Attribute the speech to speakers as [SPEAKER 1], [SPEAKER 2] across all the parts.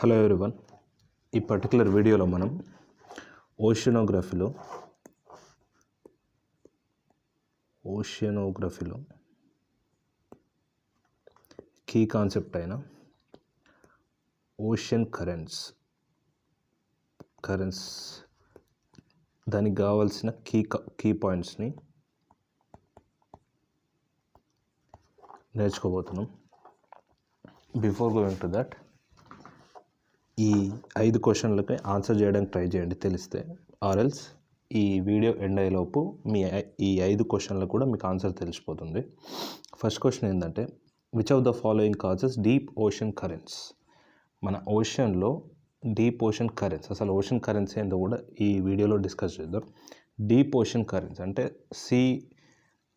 [SPEAKER 1] Hello everyone, ఈ particular వీడియోలో మనం ఓషియనోగ్రఫీలో కీ కాన్సెప్ట్ అయిన ఓషన్ కరెంట్స్ దానికి కావాల్సిన కీ పాయింట్స్ని నేర్చుకోబోతున్నాం. బిఫోర్ గోయింగ్ టు దట్, ఈ 5 క్వశ్చన్లకి ఆన్సర్ చేయడానికి ట్రై చేయండి తెలిస్తే, ఆర్ఎల్స్ ఈ వీడియో ఎండ్ అయ్యేలోపు ఈ 5 క్వశ్చన్లకు కూడా మీకు ఆన్సర్ తెలిసిపోతుంది. ఫస్ట్ క్వశ్చన్ ఏంటంటే, which of the following causes deep ocean currents? మన ఓషన్లో డీప్ ఓషన్ కరెంట్స్, అసలు ఓషన్ కరెంట్స్ ఏంటో కూడా ఈ వీడియోలో డిస్కస్ చేద్దాం. డీప్ ఓషన్ కరెంట్స్ అంటే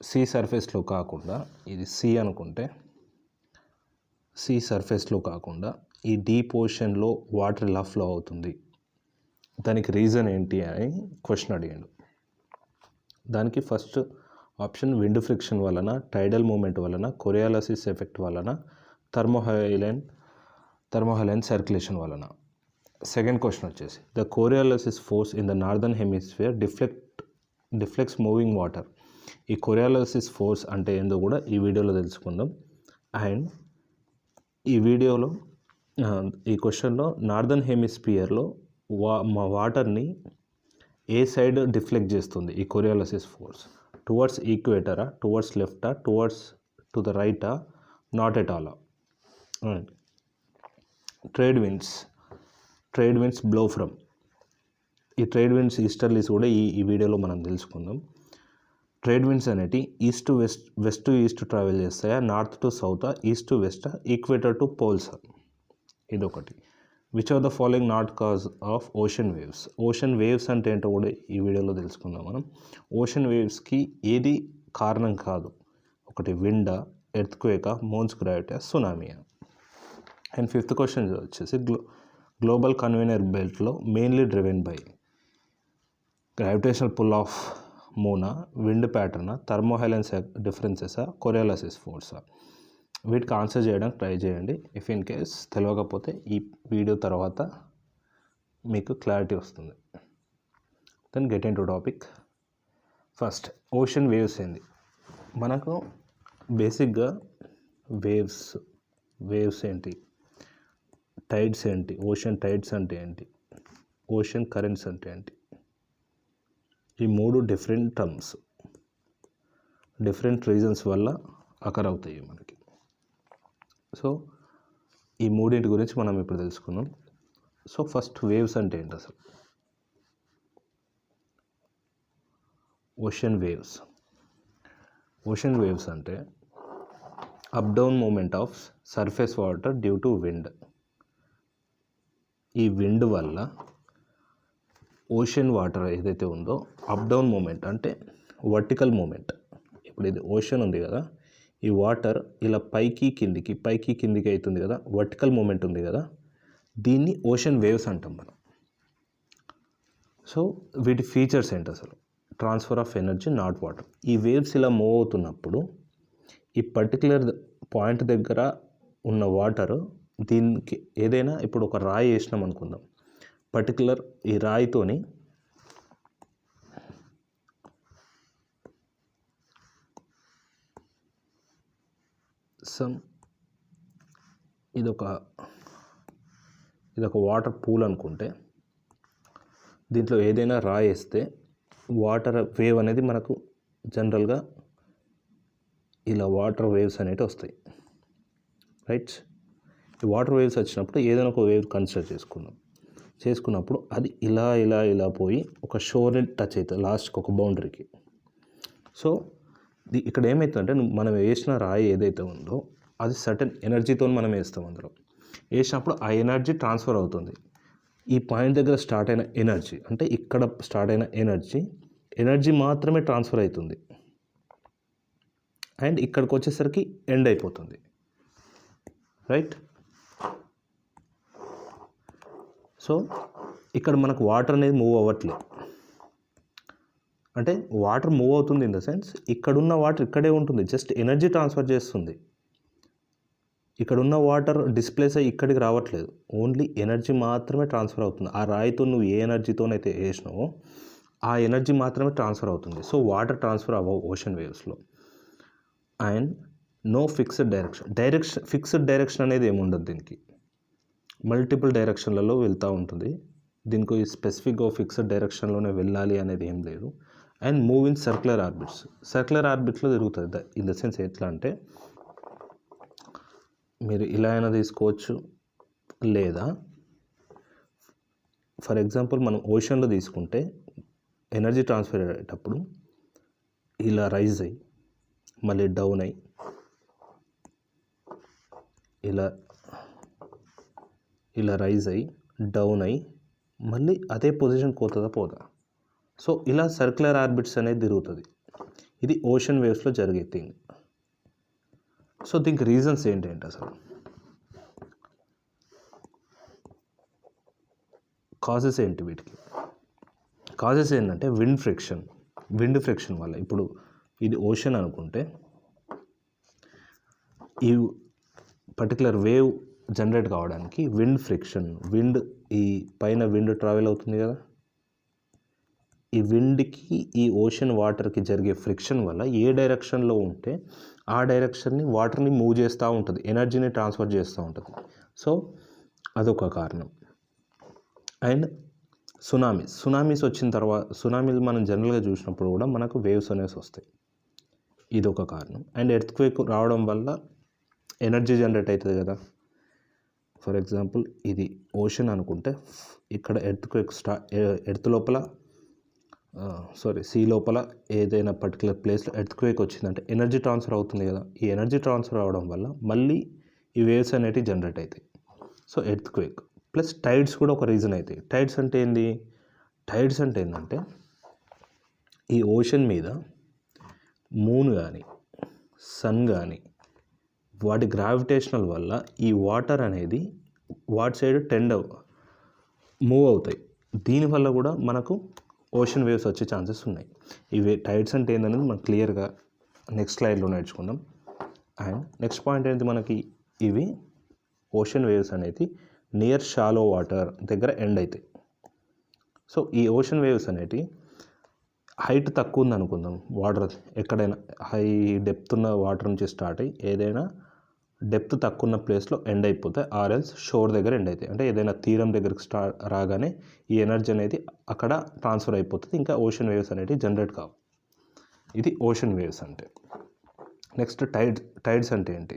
[SPEAKER 1] సీ సర్ఫేస్లో కాకుండా, ఇది సీ అనుకుంటే సీ సర్ఫేస్లో కాకుండా ఈ డీప్ ఓషన్లో వాటర్ ఎలా ఫ్లో అవుతుంది, దానికి రీజన్ ఏంటి అని క్వశ్చన్ అడిగాడు. దానికి ఫస్ట్ ఆప్షన్ విండ్ ఫ్రిక్షన్ వలన, టైడల్ మూమెంట్ వలన, కొరియాలిసిస్ ఎఫెక్ట్ వలన, థర్మోహైలైన్ సర్క్యులేషన్ వలన. సెకండ్ క్వశ్చన్ వచ్చేసి, the coriolis force in the northern hemisphere deflects moving water. ఈ కొరియాలిసిస్ ఫోర్స్ అంటే ఏందో కూడా ఈ వీడియోలో తెలుసుకుందాం. అండ్ ఈ క్వశ్చన్లో నార్దర్న్ హెమిస్ఫియర్లో వాటర్ని ఏ సైడ్ డిఫ్లెక్ట్ చేస్తుంది ఈ కొరియాలిసిస్ ఫోర్స్? టువర్డ్స్ ఈక్వేటరా, టువర్డ్స్ లెఫ్టా, టు ద రైటా, not at all? Trade winds blow from. ఈ ట్రేడ్ విండ్స్ ఈస్టర్లీస్ కూడా ఈ వీడియోలో మనం తెలుసుకుందాం. ట్రేడ్ విండ్స్ అనేటి east to west to east travel చేస్తాయా, నార్త్ టు సౌతా, ఈస్ట్ టు వెస్టా, ఈక్వేటర్ టు పోల్సా? ఇదొకటి. Which are the following not cause of ocean waves? Ocean waves అంటే ఏంటో కూడా ఈ వీడియోలో తెలుసుకుందాం మనం. ఓషన్ వేవ్స్కి ఏది కారణం కాదు? ఒకటి విండా, ఎర్త్క్వేకా, మూన్స్ గ్రావిటీ, సునామీయా? అండ్ ఫిఫ్త్ క్వశ్చన్ వచ్చేసి, గ్లోబల్ కన్వీనర్ బెల్ట్లో mainly driven by gravitational pull of మూనా, విండ్ ప్యాటర్నా, థర్మోహైలైన్ డిఫరెన్సెసా, కొరియాలిసిస్ ఫోర్సా? వీటికి ఆన్సర్ చేయడానికి ట్రై చేయండి. ఇఫ్ ఇన్ కేస్ తెలియకపోతే ఈ వీడియో తర్వాత మీకు క్లారిటీ వస్తుంది. Then get into topic. First, ocean waves ఏంది? మనకు బేసిక్గా వేవ్స్ ఏంటి, టైడ్స్ ఏంటి, ఓషన్ టైడ్స్ అంటే ఏంటి, ఓషన్ కరెంట్స్ అంటే ఏంటి? ఈ మూడు డిఫరెంట్ టర్మ్స్, డిఫరెంట్ రీజన్స్ వల్ల అకర్ అవుతాయి మనకి. సో ఈ మూడింటి గురించి మనం ఇప్పుడు తెలుసుకుందాం. సో ఫస్ట్, వేవ్స్ అంటే ఏంటి అసలు? ఓషన్ వేవ్స్ అంటే up down movement of surface water due to wind. ఈ విండ్ వల్ల ఓషన్ వాటర్ ఏదైతే ఉందో అప్ డౌన్ మూమెంట్ అంటే వర్టికల్ మూమెంట్. ఇప్పుడు ఇది ఓషన్ ఉంది కదా, ఈ వాటర్ ఇలా పైకి కిందికి అవుతుంది కదా, వర్టికల్ మూమెంట్ ఉంది కదా, దీన్ని ఓషన్ వేవ్స్ అంటాం మనం. సో వీటి ఫీచర్స్ ఏంటి అసలు? Transfer of energy, not water. ఈ వేవ్స్ ఇలా మూవ్ అవుతున్నప్పుడు ఈ పర్టికులర్ పాయింట్ దగ్గర ఉన్న వాటర్, దీనికి ఏదైనా ఇప్పుడు ఒక రాయి వేసినాం అనుకుందాం, పర్టికులర్ ఈ రాయితోని ఇదొక వాటర్ పూల్ అనుకుంటే, దీంట్లో ఏదైనా రాయి వేస్తే వాటర్ వేవ్ అనేది మనకు జనరల్గా ఇలా వాటర్ వేవ్స్ అనేవి వస్తాయి, రైట్? ఈ వాటర్ వేవ్స్ వచ్చినప్పుడు ఏదైనా ఒక వేవ్ కన్సిడర్ చేసుకున్నప్పుడు అది ఇలా పోయి ఒక షోర్ని టచ్ అవుతుంది లాస్ట్కి, ఒక బౌండరీకి. సో ఇక్కడ ఏమవుతుందంటే, మనం వేసిన రాయి ఏదైతే ఉందో అది సర్టెన్ ఎనర్జీతో మనం వేస్తాం. అందులో వేసినప్పుడు ఆ ఎనర్జీ ట్రాన్స్ఫర్ అవుతుంది. ఈ పాయింట్ దగ్గర స్టార్ట్ అయిన ఎనర్జీ, అంటే ఇక్కడ స్టార్ట్ అయిన ఎనర్జీ మాత్రమే ట్రాన్స్ఫర్ అవుతుంది, అండ్ ఇక్కడికి వచ్చేసరికి ఎండ్ అయిపోతుంది, రైట్? సో ఇక్కడ మనకు వాటర్ అనేది మూవ్ అవ్వట్లేదు. అంటే వాటర్ మూవ్ అవుతుంది ఇన్ ద సెన్స్, ఇక్కడున్న వాటర్ ఇక్కడే ఉంటుంది, జస్ట్ ఎనర్జీ ట్రాన్స్ఫర్ చేస్తుంది. ఇక్కడ ఉన్న వాటర్ డిస్ప్లేస్ అయ్యి ఇక్కడికి రావట్లేదు, ఓన్లీ ఎనర్జీ మాత్రమే ట్రాన్స్ఫర్ అవుతుంది. ఆ రాయితో నువ్వు ఏ ఎనర్జీతోనైతే వేసినావో ఆ ఎనర్జీ మాత్రమే ట్రాన్స్ఫర్ అవుతుంది. సో వాటర్ ట్రాన్స్ఫర్ అవ్వవు ఓషన్ వేవ్స్లో. And no fixed direction fixed direction అనేది ఏముండదు దీనికి, మల్టిపుల్ డైరెక్షన్లలో వెళ్తూ ఉంటుంది. దీనికి స్పెసిఫిక్గా ఫిక్స్డ్ డైరెక్షన్లోనే వెళ్ళాలి అనేది ఏం లేదు. అండ్ మూవ్ ఇన్ సర్క్యులర్ ఆర్బిట్స్లో తిరుగుతుంది. ఇన్ ద సెన్స్ ఎట్లా అంటే మీరు ఇలా అయినా తీసుకోవచ్చు, లేదా ఫర్ ఎగ్జాంపుల్ మనం ఓషన్లో తీసుకుంటే ఎనర్జీ ట్రాన్స్ఫర్ అయ్యేటప్పుడు ఇలా రైజ్ అయ్యి మళ్ళీ డౌన్ అయ్యి ఇలా రైజ్ అయ్యి డౌన్ అయ్యి మళ్ళీ అదే పొజిషన్ పోదా. సో ఇలా సర్క్యులర్ ఆర్బిట్స్ అనేది తిరుగుతుంది. ఇది ఓషన్ వేవ్స్లో జరిగే థింగ్. సో దీనికి రీజన్స్ ఏంటంటే అసలు కాజెస్ ఏంటి వీటికి? కాజెస్ ఏంటంటే విండ్ ఫ్రిక్షన్ వల్ల. ఇప్పుడు ఇది ఓషన్ అనుకుంటే ఈ పర్టికులర్ వేవ్ జనరేట్ కావడానికి విండ్ ఈ పైన విండ్ ట్రావెల్ అవుతుంది కదా, ఈ విండ్కి ఈ ఓషన్ వాటర్కి జరిగే ఫ్రిక్షన్ వల్ల ఏ డైరెక్షన్లో ఉంటే ఆ డైరెక్షన్ని వాటర్ని మూవ్ చేస్తూ ఉంటుంది, ఎనర్జీని ట్రాన్స్ఫర్ చేస్తూ ఉంటుంది. సో అదొక కారణం. అండ్ సునామీస్ వచ్చిన తర్వాత, సునామీలు మనం జనరల్గా చూసినప్పుడు కూడా మనకు వేవ్స్ అనేవి వస్తాయి, ఇదొక కారణం. అండ్ ఎర్త్క్వేక్ రావడం వల్ల ఎనర్జీ జనరేట్ అవుతుంది కదా. ఫర్ ఎగ్జాంపుల్ ఇది ఓషన్ అనుకుంటే ఇక్కడ సీ లోపల ఏదైనా పర్టికులర్ ప్లేస్లో ఎర్త్క్వేక్ వచ్చిందంటే ఎనర్జీ ట్రాన్స్ఫర్ అవుతుంది కదా. ఈ ఎనర్జీ ట్రాన్స్ఫర్ అవడం వల్ల మళ్ళీ ఈ వేవ్స్ అనేటివి జనరేట్ అవుతాయి. సో ఎర్త్క్వేక్ ప్లస్ టైడ్స్ కూడా ఒక రీజన్ అవుతాయి. టైడ్స్ అంటే ఏంటంటే ఈ ఓషన్ మీద మూన్ కానీ సన్ కానీ వాటి గ్రావిటేషనల్ వల్ల ఈ వాటర్ అనేది వాటి సైడ్ మూవ్ అవుతాయి. దీనివల్ల కూడా మనకు ఓషన్ వేవ్స్ వచ్చే ఛాన్సెస్ ఉన్నాయి. ఇవి టైడ్స్ అంటే ఏంటనేది మనం క్లియర్గా నెక్స్ట్ స్లైడ్లో నేర్చుకుందాం. అండ్ నెక్స్ట్ పాయింట్ ఏంటి, మనకి ఇవి ఓషన్ వేవ్స్ అనేది నియర్ షాలో వాటర్ దగ్గర ఎండ్ అవుతాయి. సో ఈ ఓషన్ వేవ్స్ అనేవి హైట్ తక్కువ ఉంది అనుకుందాం, వాటర్ ఎక్కడైనా హై డెప్త్ ఉన్న వాటర్ నుంచి స్టార్ట్ అయ్యి ఏదైనా డెప్త్ తక్కువ ఉన్న ప్లేస్లో ఎండ్ అయిపోతాయి, ఆర్ఎల్స్ షోర్ దగ్గర ఎండ్ అవుతాయి. అంటే ఏదైనా తీరం దగ్గరికి రాగానే ఈ ఎనర్జీ అనేది అక్కడ ట్రాన్స్ఫర్ అయిపోతుంది, ఇంకా ఓషన్ వేవ్స్ అనేవి జనరేట్ కావు. ఇది ఓషన్ వేవ్స్ అంటే. నెక్స్ట్ టైడ్స్ అంటే ఏంటి?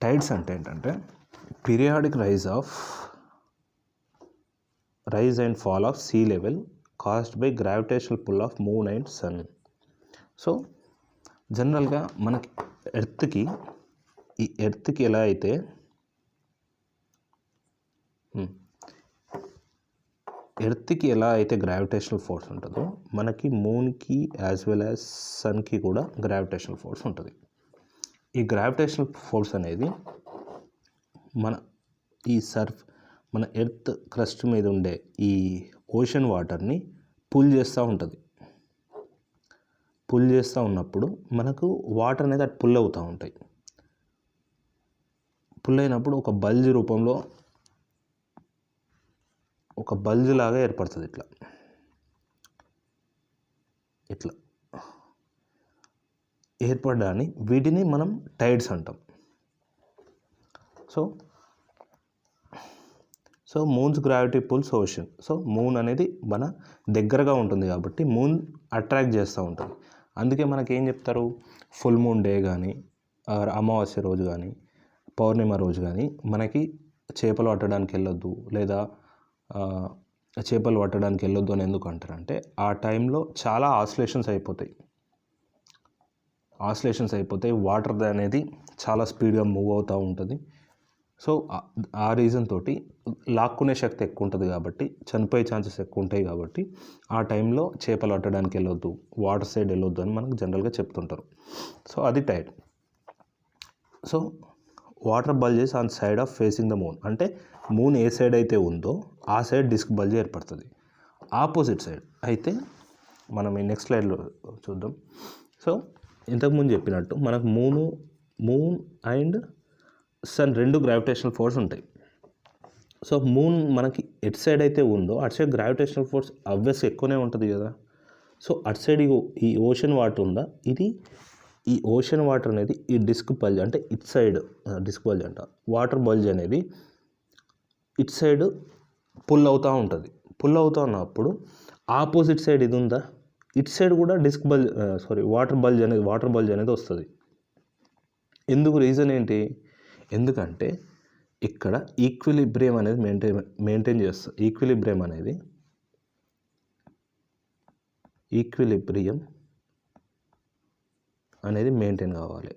[SPEAKER 1] టైడ్స్ అంటే ఏంటంటే periodic rise and fall of sea level caused by gravitational pull of moon and sun. So జనరల్గా మనకి ఎర్త్కి ఎలా అయితే గ్రావిటేషనల్ ఫోర్స్ ఉంటుందో మనకి మూన్కి యాజ్ వెల్ యాజ్ సన్కి కూడా గ్రావిటేషనల్ ఫోర్స్ ఉంటుంది. ఈ గ్రావిటేషనల్ ఫోర్స్ అనేది మన ఎర్త్ క్రస్ట్ మీద ఉండే ఈ ఓషన్ వాటర్ని పుల్ చేస్తూ ఉన్నప్పుడు మనకు వాటర్ అనేది అటు పుల్ అవుతూ ఉంటాయి. పుల్ అయినప్పుడు ఒక బల్జ్ లాగా ఏర్పడుతుంది. ఇట్లా ఏర్పడడాన్ని వీటిని మనం టైడ్స్ అంటాం. So moon's gravity pulls ocean. So moon అనేది మన దగ్గరగా ఉంటుంది కాబట్టి మూన్ అట్రాక్ట్ చేస్తూ ఉంటుంది. అందుకే మనకి ఏం చెప్తారు, ఫుల్ మూన్ డే కానీ అమావాస్య రోజు కానీ పౌర్ణిమ రోజు కానీ మనకి చేపలు పట్టడానికి వెళ్ళొద్దు, లేదా చేపలు పట్టడానికి వెళ్ళొద్దు అని ఎందుకు అంటారంటే ఆ టైంలో చాలా ఆసిలేషన్స్ అయిపోతాయి, వాటర్ అనేది చాలా స్పీడ్గా మూవ్ అవుతూ ఉంటుంది. సో ఆ రీజన్ తోటి లాక్కునే శక్తి ఎక్కువ ఉంటుంది కాబట్టి చనిపోయే ఛాన్సెస్ ఎక్కువ ఉంటాయి. కాబట్టి ఆ టైంలో చేపలు పట్టడానికి వెళ్ళొద్దు, వాటర్ సైడ్ వెళ్ళొద్దు అని మనకు జనరల్గా చెప్తుంటారు. సో అది tide. So water bulges on side of facing the moon, అంటే మూన్ ఏ సైడ్ అయితే ఉందో ఆ సైడ్ డిస్క్ బల్జ్ ఏర్పడుతుంది. ఆపోజిట్ సైడ్ అయితే మనం ఈ నెక్స్ట్ స్లైడ్లో చూద్దాం. సో ఇంతకుముందు చెప్పినట్టు మనకు మూన్ అండ్ సన్ రెండు గ్రావిటేషనల్ ఫోర్స్ ఉంటాయి. సో మూన్ మనకి ఎటు సైడ్ అయితే ఉందో అటు సైడ్ గ్రావిటేషనల్ ఫోర్స్ ఆబ్వియస్గా ఎక్కువనే ఉంటుంది కదా. సో అటు సైడ్ ఈ ఓషన్ వాటర్ ఉందా, ఈ ఓషన్ వాటర్ అనేది ఈ డిస్క్ బల్జ్ అంటే ఇటు సైడ్ డిస్క్ బల్జ్ అంట వాటర్ బల్జ్ అనేది ఇటు సైడ్ పుల్ అవుతూ ఉంటుంది. పుల్ అవుతూ ఉన్నప్పుడు ఆపోజిట్ సైడ్ ఇది ఉందా, ఇటు సైడ్ కూడా డిస్క్ బల్జ్ వాటర్ బల్జ్ అనేది వస్తుంది. ఎందుకు, రీజన్ ఏంటి? ఎందుకంటే ఇక్కడ ఈక్విలిబ్రియం అనేది మెయింటైన్ చేస్తుంది. ఈక్విలిబ్రియం అనేది మెయింటైన్ కావాలి.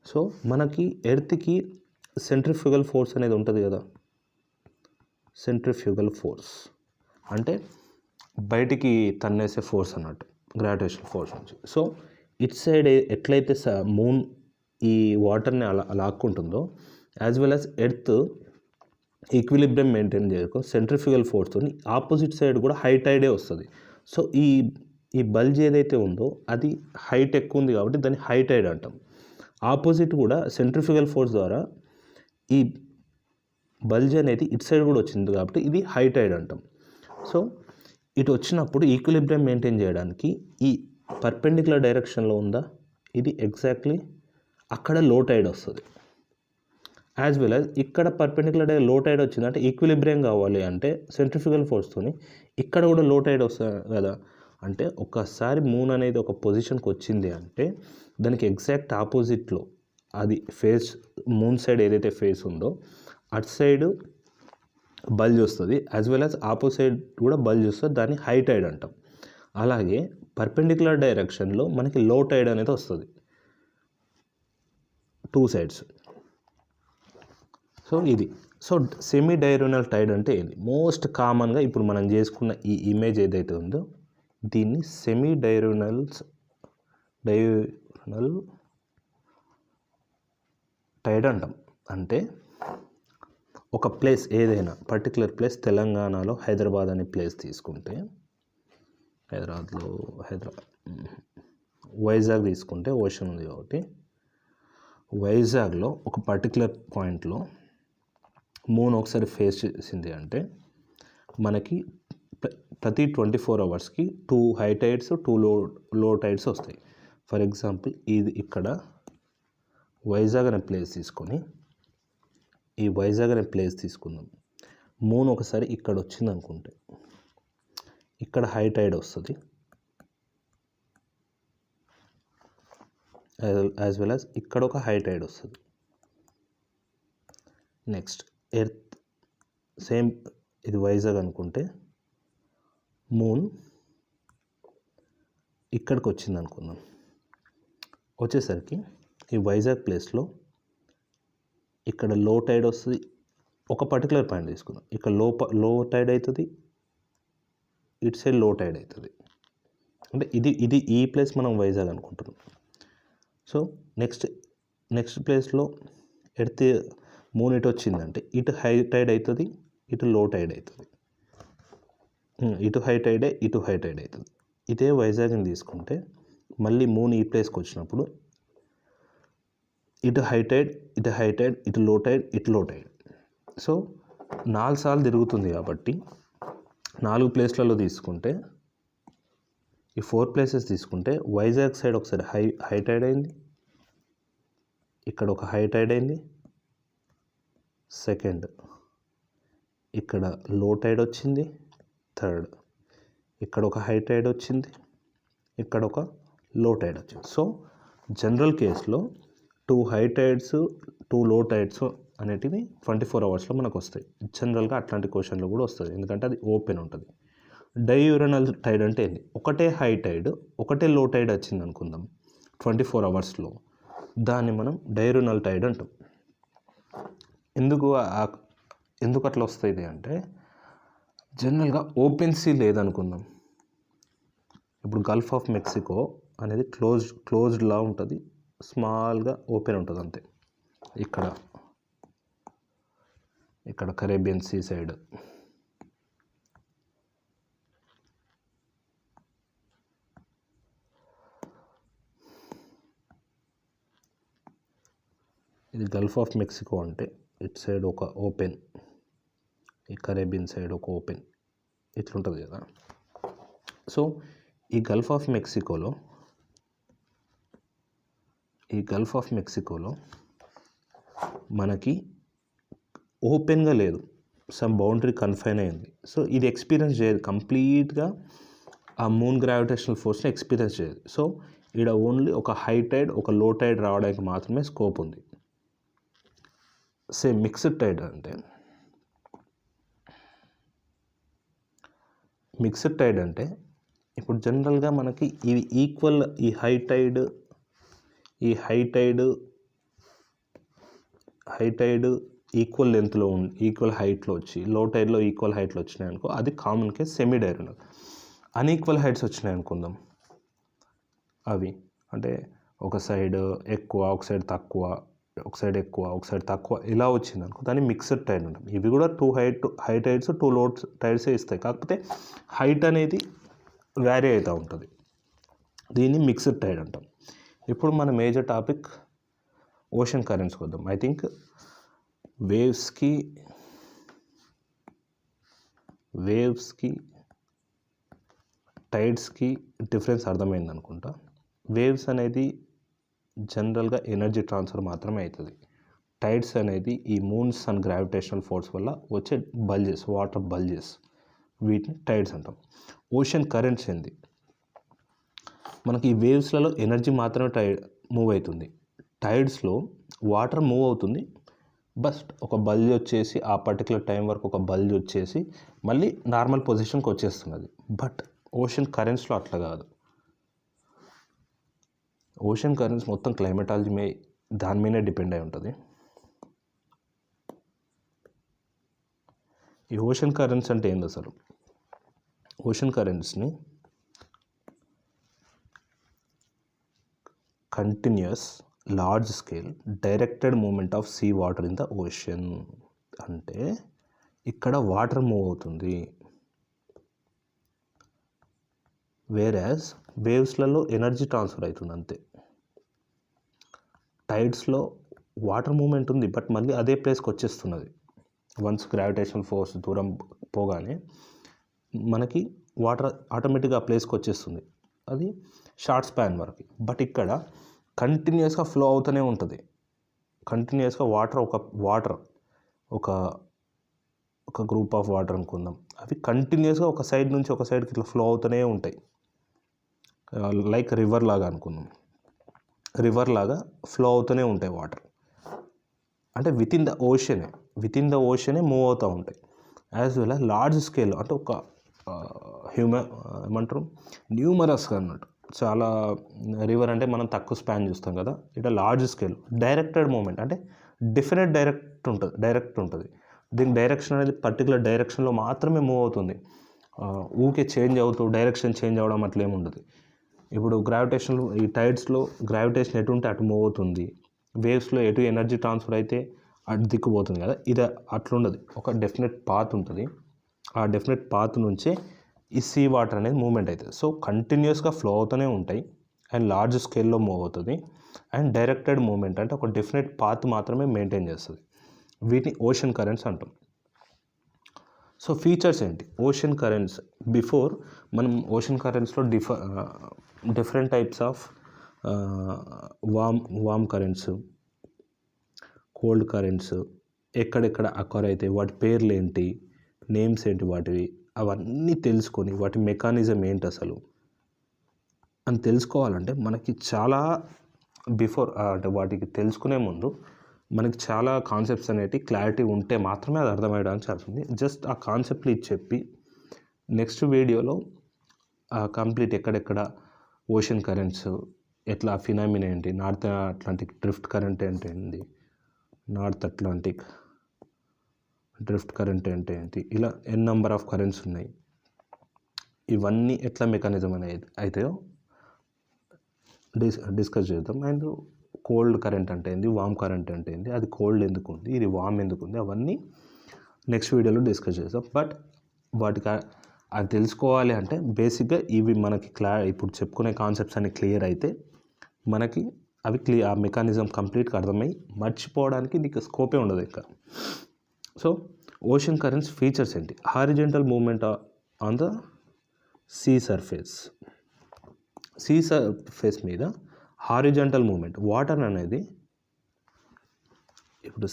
[SPEAKER 1] సో మనకి ఎర్త్కి సెంట్రిఫ్యూగల్ ఫోర్స్ అనేది ఉంటుంది కదా. సెంట్రిఫ్యూగల్ ఫోర్స్ అంటే బయటికి తన్నేసే ఫోర్స్ అన్నట్టు, గ్రావిటేషనల్ ఫోర్స్ నుంచి. సో ఇట్ సైడ్ ఎట్లయితే మూన్ ఈ వాటర్ని అలా లాక్కుంటుందో, as well as earth equilibrium maintain చేయకు సెంట్రిఫ్యూగల్ ఫోర్స్తో ఆపోజిట్ సైడ్ కూడా హై టైడే వస్తుంది. సో ఈ బల్జ్ ఏదైతే ఉందో అది హైట్ ఎక్కువ ఉంది కాబట్టి దాన్ని హై టైడ్ అంటాం. ఆపోజిట్ కూడా సెంట్రిఫ్యూగల్ ఫోర్స్ ద్వారా ఈ బల్జ్ అనేది ఇటు సైడ్ కూడా వచ్చింది కాబట్టి ఇది హై టైడ్ అంటాం. సో ఇటు వచ్చినప్పుడు ఈక్విలిబ్రియం మెయింటైన్ చేయడానికి ఈ పర్పెండిక్యులర్ డైరెక్షన్లో ఉందా, ఇది ఎగ్జాక్ట్లీ అక్కడ లో టైడ్ వస్తుంది. యాజ్ వెల్ యాజ్ ఇక్కడ పర్పెండిక్యులర్ లో టైడ్ వచ్చిందంటే ఈక్విలిబ్రియం కావాలి అంటే సెంట్రిఫ్యూగల్ ఫోర్స్తోని ఇక్కడ కూడా లో టైడ్ వస్తుంది కదా. అంటే ఒక్కసారి మూన్ అనేది ఒక పొజిషన్కి వచ్చింది అంటే దానికి ఎగ్జాక్ట్ ఆపోజిట్లో అది ఫేస్, మూన్ సైడ్ ఏదైతే ఫేస్ ఉందో అటు సైడ్ బల్జ్ వస్తుంది, యాజ్ వెల్ యాజ్ ఆపోజిట్ కూడా బల్జ్ వస్తుంది. దాన్ని హై టైడ్ అంటాం. అలాగే పర్పెండిక్యులర్ డైరెక్షన్లో మనకి లో టైడ్ అనేది వస్తుంది టూ సైడ్స్. సో ఇది సెమీ డైరోనల్ టైడ్ అంటే ఏంటి? మోస్ట్ కామన్గా ఇప్పుడు మనం చేసుకున్న ఈ ఇమేజ్ ఏదైతే ఉందో దీన్ని సెమీ డైరోనల్ టైడ్ అంటాం. అంటే ఒక ప్లేస్ ఏదైనా పర్టికులర్ ప్లేస్, తెలంగాణలో హైదరాబాద్ అనే ప్లేస్ తీసుకుంటే, వైజాగ్ తీసుకుంటే ఓషన్ ఉంది కాబట్టి వైజాగ్లో ఒక పర్టికులర్ పాయింట్లో మూన్ ఒకసారి ఫేస్ చేసింది అంటే మనకి ప్రతి 24 అవర్స్కి 2 హై టైడ్స్ 2 లో టైడ్స్ వస్తాయి. ఫర్ ఎగ్జాంపుల్ ఇది ఇక్కడ వైజాగ్ అనే ప్లేస్ తీసుకొని ఈ వైజాగ్ అనే ప్లేస్ తీసుకుందాం. మూన్ ఒకసారి ఇక్కడ వచ్చింది అనుకుంటే ఇక్కడ హై టైడ్ వస్తుంది, యాజ్ వెల్ యాజ్ ఇక్కడ ఒక హై టైడ్ వస్తుంది. నెక్స్ట్ ఎర్త్ సేమ్, ఇది వైజాగ్ అనుకుంటే మూన్ ఇక్కడికి వచ్చింది అనుకుందాం. వచ్చేసరికి ఈ వైజాగ్ ప్లేస్లో ఇక్కడ లో టైడ్ వస్తుంది. ఒక పర్టికులర్ పాయింట్ తీసుకుందాం, ఇక్కడ లో టైడ్ అవుతుంది, ఇటు సైడ్ లో టైడ్ అవుతుంది. అంటే ఇది ఈ ప్లేస్ మనం వైజాగ్ అనుకుంటున్నాం. సో నెక్స్ట్ ప్లేస్లో ఎర్త్ మూన్ ఇటు వచ్చిందంటే ఇటు హై టైడ్ అవుతుంది, ఇటు లో టైడ్ అవుతుంది. ఇటు హై టైడే, ఇటు హై టైడ్ అవుతుంది. ఇదే వైజాగ్ని తీసుకుంటే మళ్ళీ మూన్ ఈ ప్లేస్కి వచ్చినప్పుడు ఇటు హై టైడ్, ఇటు లో టైడ్, ఇటు లో టైడ్. సో 4 సార్లు తిరుగుతుంది కాబట్టి 4 ప్లేస్లలో తీసుకుంటే ఈ 4 ప్లేసెస్ తీసుకుంటే వైజాగ్ సైడ్ ఒకసారి హై టైడ్ అయింది, ఇక్కడ ఒక హై టైడ్ అయింది, సెకండ్ ఇక్కడ లో టైడ్ వచ్చింది, థర్డ్ ఇక్కడ ఒక హై టైడ్ వచ్చింది, ఇక్కడ ఒక లో టైడ్ వచ్చింది. సో జనరల్ కేసులో 2 హై టైడ్స్ 2 లో టైడ్స్ అనేటివి 24 అవర్స్లో మనకు వస్తాయి. జనరల్గా అట్లాంటి క్వశ్చన్లు కూడా వస్తుంది, ఎందుకంటే అది ఓపెన్ ఉంటుంది. డైయూరనల్ టైడ్ అంటే ఏంటి? ఒకటే హై టైడ్ ఒకటే లో టైడ్ వచ్చింది అనుకుందాం 24 అవర్స్లో, దాన్ని మనం డైయూరనల్ టైడ్ అంటాం. ఎందుకు అట్లా వస్తుంది అంటే జనరల్గా ఓపెన్ సీ లేదనుకుందాం. ఇప్పుడు గల్ఫ్ ఆఫ్ మెక్సికో అనేది క్లోజ్డ్లా ఉంటుంది, స్మాల్గా ఓపెన్ ఉంటుంది అంతే. ఇక్కడ కరేబియన్ సీ సైడ్, ఇది గల్ఫ్ ఆఫ్ మెక్సికో అంటే ఇటు సైడ్ ఒక ఓపెన్, ఈ కరేబియన్ సైడ్ ఒక ఓపెన్ ఇట్లుంటుంది కదా. సో ఈ గల్ఫ్ ఆఫ్ మెక్సికోలో మనకి ఓపెన్గా లేదు, సమ్ బౌండరీ కన్ఫైన్ అయింది. సో ఇది ఎక్స్పీరియన్స్ చేయదు, కంప్లీట్గా ఆ మూన్ గ్రావిటేషనల్ ఫోర్స్ని ఎక్స్పీరియన్స్ చేయదు. సో ఇక్కడ ఓన్లీ ఒక హై టైడ్ ఒక లో టైడ్ రావడానికి మాత్రమే స్కోప్ ఉంది. సేమ్ మిక్స్డ్ టైడ్ అంటే ఇప్పుడు జనరల్గా మనకి ఇవి ఈక్వల్, ఈ హై టైడ్ ఈక్వల్ లెంత్లో ఈక్వల్ హైట్లో వచ్చి లో టైడ్లో ఈక్వల్ హైట్లో వచ్చినాయి అనుకో, అది common case semi diurnal. Unequal heights వచ్చినాయి అనుకుందాం, అవి అంటే ఒక సైడ్ ఎక్కువ ఒక సైడ్ తక్కువ, ఒక సైడ్ ఎక్కువ ఒక సైడ్ తక్కువ ఇలా వచ్చింది అనుకో, దాన్ని మిక్స్డ్ టైడ్ అంటాం. ఇవి కూడా హై టైడ్స్ 2 లో టైడ్సే ఇస్తాయి, కాకపోతే హైట్ అనేది వ్యారీ అవుతూ ఉంటుంది. దీన్ని మిక్స్డ్ టైడ్ అంటాం. ఇప్పుడు మన మేజర్ టాపిక్ ఓషన్ కరెంట్స్కి వద్దాం. ఐ థింక్ వేవ్స్కి టైడ్స్కి డిఫరెన్స్ అర్థమైంది అనుకుంటా. వేవ్స్ అనేది జనరల్గా ఎనర్జీ ట్రాన్స్ఫర్ మాత్రమే అవుతుంది. టైడ్స్ అనేది ఈ మూన్స్ అండ్ గ్రావిటేషనల్ ఫోర్స్ వల్ల వచ్చే బల్జెస్, వాటర్ బల్జెస్, వీటిని టైడ్స్ అంటాం. ఓషన్ కరెంట్స్ ఏంది, మనకి ఈ వేవ్స్లలో ఎనర్జీ మాత్రమే మూవ్ అవుతుంది. టైడ్స్లో వాటర్ మూవ్ అవుతుంది, బట్ ఒక బల్జ్ వచ్చేసి ఆ పర్టికులర్ టైం వరకు ఒక బల్జ్ వచ్చేసి మళ్ళీ నార్మల్ పొజిషన్కి వచ్చేస్తున్నది. బట్ ఓషన్ కరెంట్స్లో అట్లా కాదు. ఓషన్ కరెంట్స్ మొత్తం క్లైమేటాలజీ దాని మీదే డిపెండ్ అయి ఉంటుంది. ఈ ఓషన్ కరెంట్స్ అంటే ఏంది అసలు? ఓషన్ కరెంట్స్ని continuous large scale directed movement of sea water in the ocean అంటే ఇక్కడ వాటర్ మూవ్ అవుతుంది, వేరాజ్ వేవ్స్లలో ఎనర్జీ ట్రాన్స్ఫర్ అవుతుంది అంతే. టైడ్స్లో వాటర్ మూమెంట్ ఉంది, బట్ మళ్ళీ అదే ప్లేస్కి వచ్చేస్తున్నది. వన్స్ గ్రావిటేషనల్ ఫోర్స్ దూరం పోగానే మనకి వాటర్ ఆటోమేటిక్గా ఆ ప్లేస్కి వచ్చేస్తుంది, అది షార్ట్ స్పాన్ వరకు. బట్ ఇక్కడ కంటిన్యూస్గా ఫ్లో అవుతూనే ఉంటుంది. కంటిన్యూస్గా వాటర్ ఒక గ్రూప్ ఆఫ్ వాటర్ అనుకుందాం, అవి కంటిన్యూస్గా ఒక సైడ్ నుంచి ఒక సైడ్కి ఇట్లా ఫ్లో అవుతూనే ఉంటాయి. లైక్ రివర్ లాగా అనుకుందాం, రివర్ లాగా ఫ్లో అవుతూనే ఉంటాయి వాటర్. అంటే విత్ ఇన్ ద ఓషనే మూవ్ అవుతూ ఉంటాయి. As well as large scale అంటే ఒక న్యూమరస్గా అన్నట్టు. చాలా రివర్ అంటే మనం తక్కువ స్పాన్ చూస్తాం కదా, ఇట్లా లార్జ్ స్కేల్ డైరెక్టెడ్ మూమెంట్ అంటే డైరెక్ట్ ఉంటుంది. దీని డైరెక్షన్ అనేది పర్టికులర్ డైరెక్షన్లో మాత్రమే మూవ్ అవుతుంది. ఊకే డైరెక్షన్ చేంజ్ అవ్వడం అట్లా ఏమి ఉండదు. ఇప్పుడు ఈ టైడ్స్లో గ్రావిటేషన్ ఎటు ఉంటే అటు మూవ్ అవుతుంది, వేవ్స్లో ఎటు ఎనర్జీ ట్రాన్స్ఫర్ అయితే అటు దిక్కుపోతుంది కదా, ఇది అట్లుండదు. ఒక డెఫినెట్ పాత్ ఉంటుంది, ఆ డెఫినెట్ పాత్ నుంచే ఈ సీ వాటర్ అనేది మూవ్మెంట్ అవుతుంది. సో కంటిన్యూస్గా ఫ్లో అవుతూనే ఉంటాయి అండ్ లార్జ్ స్కేల్లో మూవ్ అవుతుంది. అండ్ డైరెక్టెడ్ మూవ్మెంట్ అంటే ఒక డెఫినెట్ పాత్ మాత్రమే మెయింటైన్ చేస్తుంది. వీటిని ఓషన్ కరెంట్స్ అంటాం. సో ఫీచర్స్ ఏంటి ఓషన్ కరెంట్స్? బిఫోర్ మనం ఓషన్ కరెంట్స్లో different types of warm currents, cold currents ఎక్కడెక్కడ అక్వర్ అవుతాయి, వాటి పేర్లు ఏంటి, నేమ్స్ ఏంటి వాటివి, అవన్నీ తెలుసుకొని వాటి మెకానిజం ఏంటి అసలు అని తెలుసుకోవాలంటే మనకి చాలా అంటే వాటికి తెలుసుకునే ముందు మనకి చాలా కాన్సెప్ట్స్ అనేవి క్లారిటీ ఉంటే మాత్రమే అది అర్థమయ్యడానికి ఛాన్స్ ఉంది. జస్ట్ ఆ కాన్సెప్ట్లు ఇది చెప్పి నెక్స్ట్ వీడియోలో కంప్లీట్ ఎక్కడెక్కడ ఓషన్ కరెంట్స్ ఎట్లా ఫినామినా ఏంటి, నార్త్ అట్లాంటిక్ డ్రిఫ్ట్ కరెంట్ ఏంటి, నార్త్ అట్లాంటిక్ డ్రిఫ్ట్ కరెంట్ ఏంటి, ఇలా నెంబర్ ఆఫ్ కరెంట్స్ ఉన్నాయి, ఇవన్నీ ఎట్లా మెకానిజం అనేది అయితే డిస్కస్ చేద్దాం. అండ్ కోల్డ్ కరెంట్ అంటే ఏంది, వామ్ కరెంట్ అంటే ఏంది, అది కోల్డ్ ఎందుకు ఉంది, ఇది వామ్ ఎందుకు ఉంది, అవన్నీ నెక్స్ట్ వీడియోలో డిస్కస్ చేద్దాం. బట్ వాటికి అది తెలుసుకోవాలి అంటే బేసిక్గా ఇవి మనకి ఇప్పుడు చెప్పుకునే కాన్సెప్ట్స్ అన్ని క్లియర్ అయితే మనకి అవి ఆ మెకానిజం కంప్లీట్గా అర్థమై మర్చిపోవడానికి నీకు స్కోపే ఉండదు ఇంకా. సో ఓషన్ కరెంట్స్ ఫీచర్స్ ఏంటి? Horizontal movement on the see surface. See surface మీద హారిజెంటల్ మూవ్మెంట్. వాటర్ అనేది ఇప్పుడు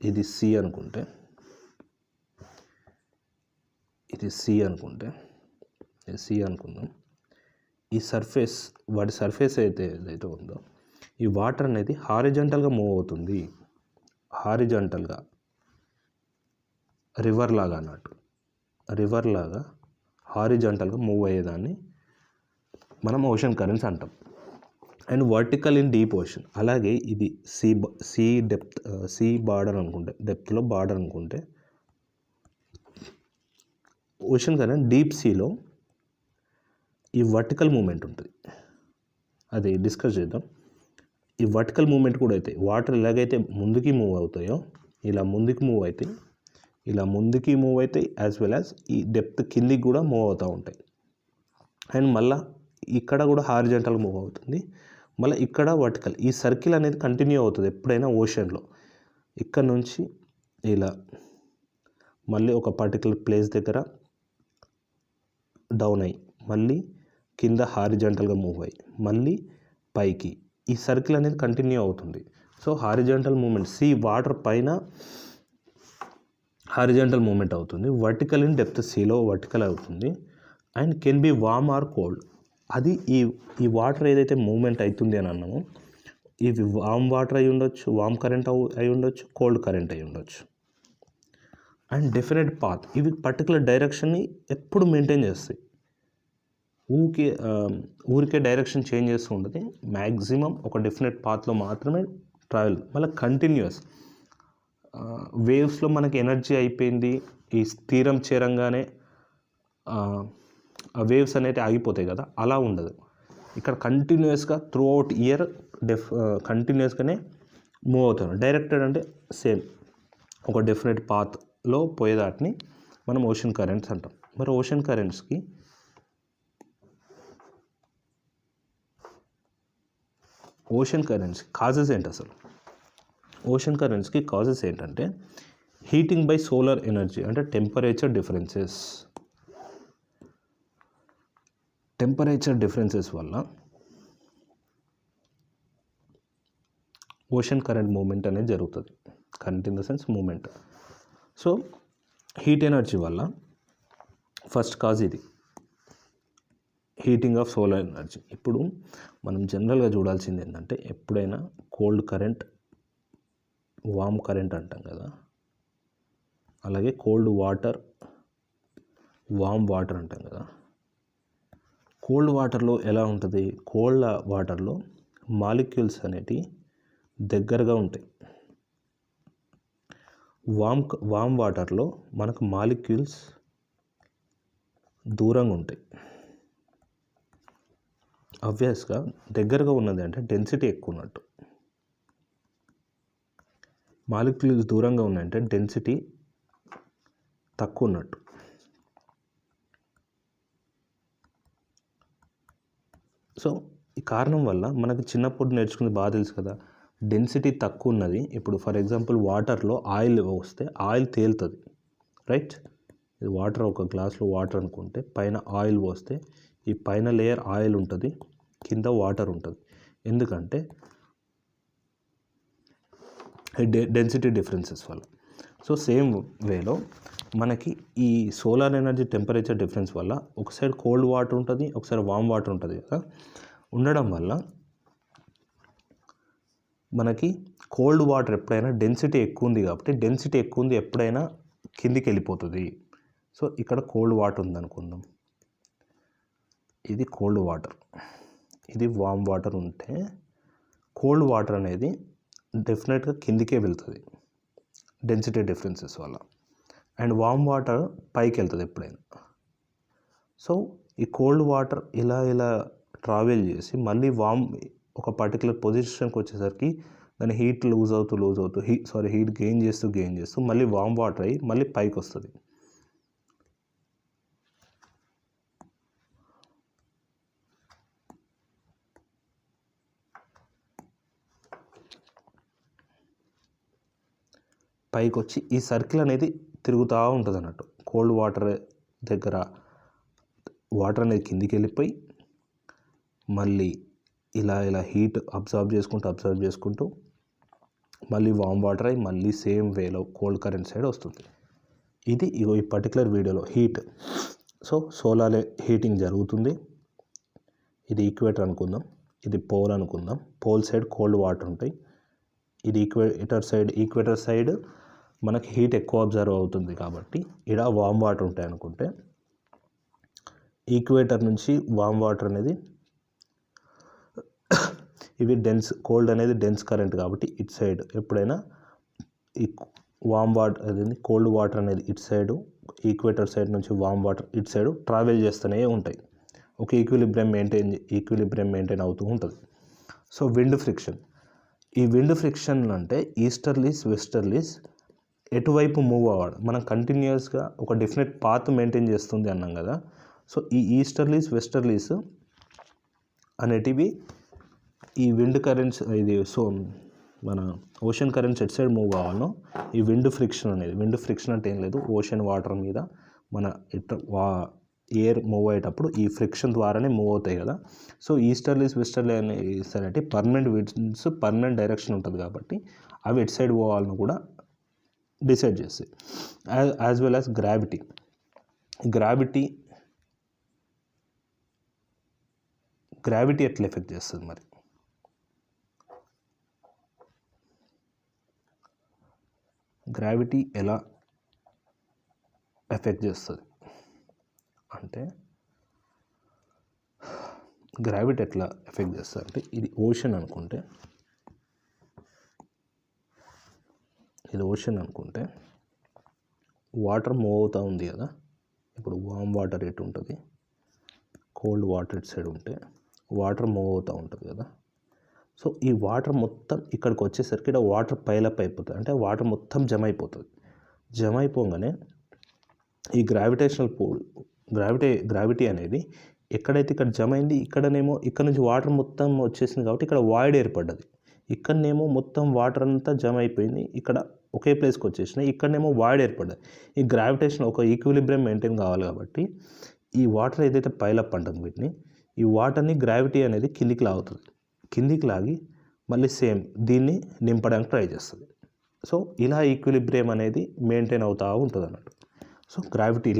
[SPEAKER 1] ఇది సీ అనుకుంటే, ఇది సి అనుకుందాం. ఈ సర్ఫేస్, వాటి సర్ఫేస్ ఏదైతే ఉందో, ఈ వాటర్ అనేది హారిజెంటల్గా మూవ్ అవుతుంది. హారిజెంటల్గా రివర్ లాగా అన్నట్టు, రివర్ లాగా హారిజెంటల్గా మూవ్ అయ్యేదాన్ని మనం ఓషన్ కరెంట్స్ అంటాం. And vertical in deep ocean. అలాగే ఇది సీ డెప్త్, సీ బార్డర్ అనుకుంటే, డెప్త్లో బార్డర్ అనుకుంటే, ఓషన్ కరెంట్ డీప్ సీలో ఈ వర్టికల్ మూమెంట్ ఉంటుంది. అది డిస్కస్ చేద్దాం. ఈ వర్టికల్ మూమెంట్ కూడా అవుతాయి. వాటర్ ఎలాగైతే ముందుకి మూవ్ అవుతాయో, ఇలా ముందుకి మూవ్ అవుతాయి, ఇలా ముందుకి మూవ్ అవుతాయి, యాజ్ వెల్ యాజ్ ఈ డెప్త్ కిందికి కూడా మూవ్ అవుతూ ఉంటాయి. అండ్ మళ్ళీ ఇక్కడ కూడా హారిజెంటల్ మూవ్ అవుతుంది, మళ్ళీ ఇక్కడ వర్టికల్. ఈ సర్కిల్ అనేది కంటిన్యూ అవుతుంది ఎప్పుడైనా ఓషన్లో. ఇక్కడ నుంచి ఇలా మళ్ళీ ఒక పర్టికులర్ ప్లేస్ దగ్గర డౌన్ అయ్యి, మళ్ళీ కింద హారిజెంటల్గా మూవ్ అయ్యి, మళ్ళీ పైకి, ఈ సర్కిల్ అనేది కంటిన్యూ అవుతుంది. So horizontal movement, sea water పైన హారిజెంటల్ మూమెంట్ అవుతుంది. వర్టికల్ ఇన్ డెప్త్ సీలో వర్టికల్ అవుతుంది. And can be warm or cold. అది ఈ వాటర్ ఏదైతే మూమెంట్ అవుతుంది అని అన్నామో, ఇవి వామ్ వాటర్ అయి ఉండొచ్చు, వామ్ కరెంట్ అయి ఉండొచ్చు, కోల్డ్ కరెంట్ అయి ఉండొచ్చు. And definite path. ఇవి పర్టికులర్ డైరెక్షన్ని ఎప్పుడు మెయింటైన్ చేస్తాయి. ఊరికే డైరెక్షన్ చేంజ్ చేస్తూ ఉంటుంది. మ్యాక్సిమం ఒక డెఫినెట్ పాత్లో మాత్రమే ట్రావెల్. మళ్ళీ కంటిన్యూస్. వేవ్స్లో మనకి ఎనర్జీ అయిపోయింది, ఈ తీరం చేరంగానే ఆ వేవ్స్ అనేవి ఆగిపోతాయి కదా, అలా ఉండదు. ఇక్కడ కంటిన్యూస్గా త్రూ అవుట్ ఇయర్ కంటిన్యూస్గానే మూవ్ అవుతాను. డైరెక్టెడ్ అంటే సేమ్ ఒక డెఫినెట్ పాత్లో పోయేదాటిని మనం ఓషన్ కరెంట్స్ అంటాం. మరి ఓషన్ కరెంట్స్కి కాజెస్ ఏంటి అసలు? ఓషన్ కరెంట్స్కి కాజెస్ ఏంటంటే, హీటింగ్ బై సోలార్ ఎనర్జీ, అంటే టెంపరేచర్ డిఫరెన్సెస్ వల్ల ఓషన్ కరెంట్ మూమెంట్ అనేది జరుగుతుంది. Current in the sense movement. So heat energy వల్ల ఫస్ట్ కాజ్ ఇది, హీటింగ్ ఆఫ్ సోలార్ ఎనర్జీ. ఇప్పుడు మనం జనరల్గా చూడాల్సింది ఏంటంటే, ఎప్పుడైనా కోల్డ్ కరెంట్, వామ్ కరెంట్ అంటాం కదా, అలాగే కోల్డ్ వాటర్, వామ్ వాటర్ అంటాం కదా. కోల్డ్ వాటర్లో ఎలా ఉంటుంది? కోల్డ్ వాటర్లో మాలిక్యూల్స్ అనేటివి దగ్గరగా ఉంటాయి. వామ్ వాటర్లో మనకు మాలిక్యూల్స్ దూరంగా ఉంటాయి. ఆబ్వియస్గా దగ్గరగా ఉన్నది అంటే డెన్సిటీ ఎక్కువ ఉన్నట్టు, మాలిక్యూల్స్ దూరంగా ఉన్నాయంటే డెన్సిటీ తక్కువ ఉన్నట్టు. సో ఈ కారణం వల్ల మనకు చిన్నప్పుడు నేర్చుకుని బాగా తెలుసు కదా, డెన్సిటీ తక్కువ ఉన్నది. ఇప్పుడు ఫర్ ఎగ్జాంపుల్ వాటర్లో ఆయిల్ వస్తే ఆయిల్ తేలుతుంది, రైట్? ఇది వాటర్, ఒక గ్లాస్లో వాటర్ అనుకుంటే పైన ఆయిల్ పోస్తే ఈ పైన లేయర్ ఆయిల్ ఉంటుంది, కింద వాటర్ ఉంటుంది. ఎందుకంటే డెన్సిటీ డిఫరెన్సెస్ వల్ల. సో సేమ్ వేలో మనకి ఈ సోలార్ ఎనర్జీ టెంపరేచర్ డిఫరెన్స్ వల్ల ఒక సైడ్ కోల్డ్ వాటర్ ఉంటుంది, ఒకసారి వామ్ వాటర్ ఉంటుంది కదా. ఉండడం వల్ల మనకి కోల్డ్ వాటర్ ఎప్పుడైనా డెన్సిటీ ఎక్కువ ఉంది కాబట్టి, డెన్సిటీ ఎక్కువ ఉంది ఎప్పుడైనా కిందికి వెళ్ళిపోతుంది. సో ఇక్కడ కోల్డ్ వాటర్ ఉందనుకుందాం, ఇది కోల్డ్ వాటర్, ఇది వామ్ వాటర్ ఉంటే కోల్డ్ వాటర్ అనేది డెఫినెట్గా కిందికే వెళ్తుంది డెన్సిటీ డిఫరెన్సెస్ వల్ల. అండ్ వామ్ వాటర్ పైకి వెళ్తుంది ఎప్పుడైనా. సో ఈ కోల్డ్ వాటర్ ఇలా ట్రావెల్ చేసి మళ్ళీ ఒక పర్టికులర్ పొజిషన్కి వచ్చేసరికి దాని హీట్ లూజ్ అవుతూ హీట్ గెయిన్ చేస్తూ మళ్ళీ వామ్ వాటర్ అయ్యి మళ్ళీ పైకి వస్తుంది. పైకి వచ్చి ఈ సర్కిల్ అనేది తిరుగుతూ ఉంటుంది అన్నట్టు. కోల్డ్ వాటర్ దగ్గర వాటర్ అనేది కిందికి వెళ్ళిపోయి మళ్ళీ ఇలా హీట్ అబ్జర్వ్ చేసుకుంటూ మళ్ళీ వామ్ వాటర్ అయి మళ్ళీ సేమ్ వేలో కోల్డ్ కరెంట్ సైడ్ వస్తుంది. ఇది ఈ పర్టికులర్ వీడియోలో హీట్. సో సోలార్ హీటింగ్ జరుగుతుంది. ఇది ఈక్వేటర్ అనుకుందాం, ఇది పోల్ అనుకుందాం. పోల్ సైడ్ కోల్డ్ వాటర్ ఉంటాయి. ఇది ఈక్వేటర్ సైడ్ మనకి హీట్ ఎక్కువ అబ్జర్వ్ అవుతుంది కాబట్టి ఇక్కడ వామ్ వాటర్ ఉంటాయి అనుకుంటే, ఈక్వేటర్ నుంచి వామ్ వాటర్ అనేది ఇవి కోల్డ్ అనేది డెన్స్ కరెంట్ కాబట్టి ఇటు సైడ్ ఎప్పుడైనా ఈ వామ్ వాటర్ అనేది కోల్డ్ వాటర్ అనేది ఇటు సైడు, ఈక్వేటర్ సైడ్ నుంచి వామ్ వాటర్ ఇటు సైడు ట్రావెల్ చేస్తూనే ఉంటాయి. ఒక ఈక్విలిబ్రియం మెయింటైన్ అవుతూ ఉంటుంది. సో విండ్ ఫ్రిక్షన్, ఈ విండ్ ఫ్రిక్షన్ అంటే ఈస్టర్లీస్ వెస్టర్లీస్ ఎటువైపు మూవ్ అవ్వడం, మనం కంటిన్యూస్గా ఒక డెఫినెట్ పాత్ మెయింటైన్ చేస్తుంది అన్నాం కదా. సో ఈ ఈస్టర్లీస్ వెస్టర్లీస్ అనేటివి ఈ విండ్ కరెంట్స్ సో మన ocean currents at side move కావాలనో ఈ విండ్ ఫ్రిక్షన్ అంటే ఏం లేదు, ఓషన్ వాటర్ మీద మన ఎయిర్ మూవ్ అయ్యేటప్పుడు ఈ ఫ్రిక్షన్ ద్వారానే మూవ్ అవుతాయి కదా. సో ఈస్టర్లీస్ వెస్టర్లీస్ అనేవి పర్మనెంట్ విండ్స్, పర్మనెంట్ డైరెక్షన్ ఉంటుంది కాబట్టి అవి ఎట్ సైడ్ పోవాలని కూడా డిసైడ్ చేస్తాయి. యాజ్ వెల్ యాజ్ గ్రావిటీ ఎట్లా ఎఫెక్ట్ చేస్తుంది మరి? గ్రావిటీ ఎలా ఎఫెక్ట్ చేస్తుంది అంటే, గ్రావిటీ ఎట్లా ఎఫెక్ట్ చేస్తుంది అంటే, ఇది ఓషన్ అనుకుంటే వాటర్ మూవ్ అవుతూ ఉంది కదా. ఇప్పుడు వామ్ వాటర్ ఎటు ఉంటుంది, కోల్డ్ వాటర్ ఇటు సైడ్ ఉంటే వాటర్ మూవ్ అవుతూ ఉంటుంది కదా. సో ఈ వాటర్ మొత్తం ఇక్కడికి వచ్చేసరికి ఇక్కడ వాటర్ పైలప్ అయిపోతుంది, అంటే వాటర్ మొత్తం జమ అయిపోగానే ఈ గ్రావిటీ అనేది ఎక్కడైతే ఇక్కడ జమ అయింది, ఇక్కడ నుంచి వాటర్ మొత్తం వచ్చేసింది కాబట్టి ఇక్కడ వాయిడ్ ఏర్పడ్డది. ఇక్కడనేమో మొత్తం వాటర్ అంతా జమ అయిపోయింది, ఇక్కడ ఒకే ప్లేస్కి వచ్చేసినాయి, ఇక్కడనేమో వాయిడ్ ఏర్పడ్డది. ఈ గ్రావిటేషన్ ఒక ఈక్విలిబ్రియం మెయింటైన్ కావాలి కాబట్టి ఈ వాటర్ ఏదైతే పైలప్ అంటాం వీటిని, ఈ వాటర్ని గ్రావిటీ అనేది కిందికి లాగి మళ్ళీ సేమ్ దీన్ని నింపడానికి ట్రై చేస్తుంది. సో ఇలా ఈక్విలిబ్రియం అనేది మెయింటైన్ అవుతూ ఉంటుంది అన్నట్టు. సో గ్రావిటీ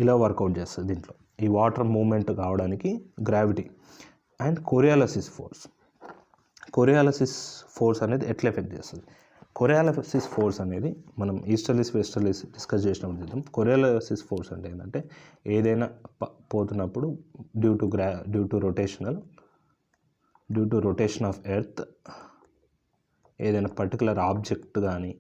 [SPEAKER 1] ఇలా వర్కౌట్ చేస్తుంది దీంట్లో, ఈ వాటర్ మూమెంట్ కావడానికి గ్రావిటీ. అండ్ కొరియాలిసిస్ ఫోర్స్ అనేది ఎట్లా ఎఫెక్ట్ చేస్తుంది? కొరియాలిసిస్ ఫోర్స్ అనేది మనం ఈస్టర్లీస్ వెస్టర్లీస్ డిస్కస్ చేసినప్పుడు చూద్దాం. కొరియాలిసిస్ ఫోర్స్ అంటే ఏంటంటే, ఏదైనా పోతున్నప్పుడు due to rotation of earth ఏదైనా పర్టికులర్ ఆబ్జెక్ట్ కానీ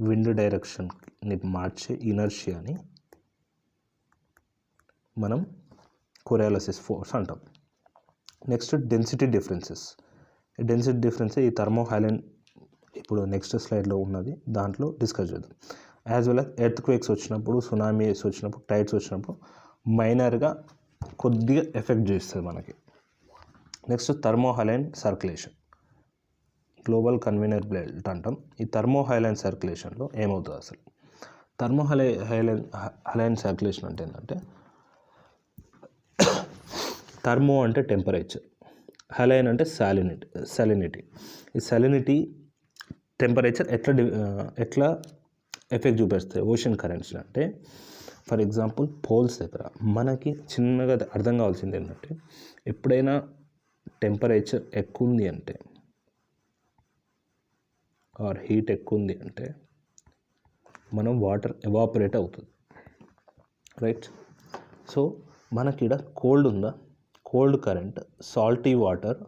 [SPEAKER 1] విండ్ డైరెక్షన్ని మార్చే ఇనర్షియాని మనం కొరియాలిసిస్ ఫోర్స్ అంటాం. Next density differences. ఈ థర్మోహైలెన్ ఇప్పుడు నెక్స్ట్ స్లైడ్లో ఉన్నది, దాంట్లో డిస్కస్ చేద్దాం. As well as earthquakes వచ్చినప్పుడు, సునామీస్ వచ్చినప్పుడు, టైడ్స్ వచ్చినప్పుడు మైనర్గా కొద్దిగా ఎఫెక్ట్ చేస్తుంది మనకి. Next thermohaline circulation, global conveyor belt అంటాం. ఈ థర్మోహైలెన్ సర్క్యులేషన్లో ఏమవుతుంది అసలు? థర్మోహైలెన్ సర్క్యులేషన్ అంటే ఏంటంటే, థర్మో అంటే టెంపరేచర్, హైలైన్ అంటే సాలినిటీ. ఈ సాలినిటీ టెంపరేచర్ ఎట్లా ఎఫెక్ట్ చూపిస్తాయి ఓషన్ కరెంట్స్లో అంటే, ఫర్ ఎగ్జాంపుల్ పోల్స్ దగ్గర మనకి చిన్నగా అర్థం కావాల్సింది ఏంటంటే, ఎప్పుడైనా టెంపరేచర్ ఎక్కువ ఉంది అంటే ఆర్ హీట్ ఎక్కువ ఉంది అంటే మనం వాటర్ ఎవాపరేట్ అవుతుంది, రైట్. సో మనకి ఇక్కడ cold current, salty water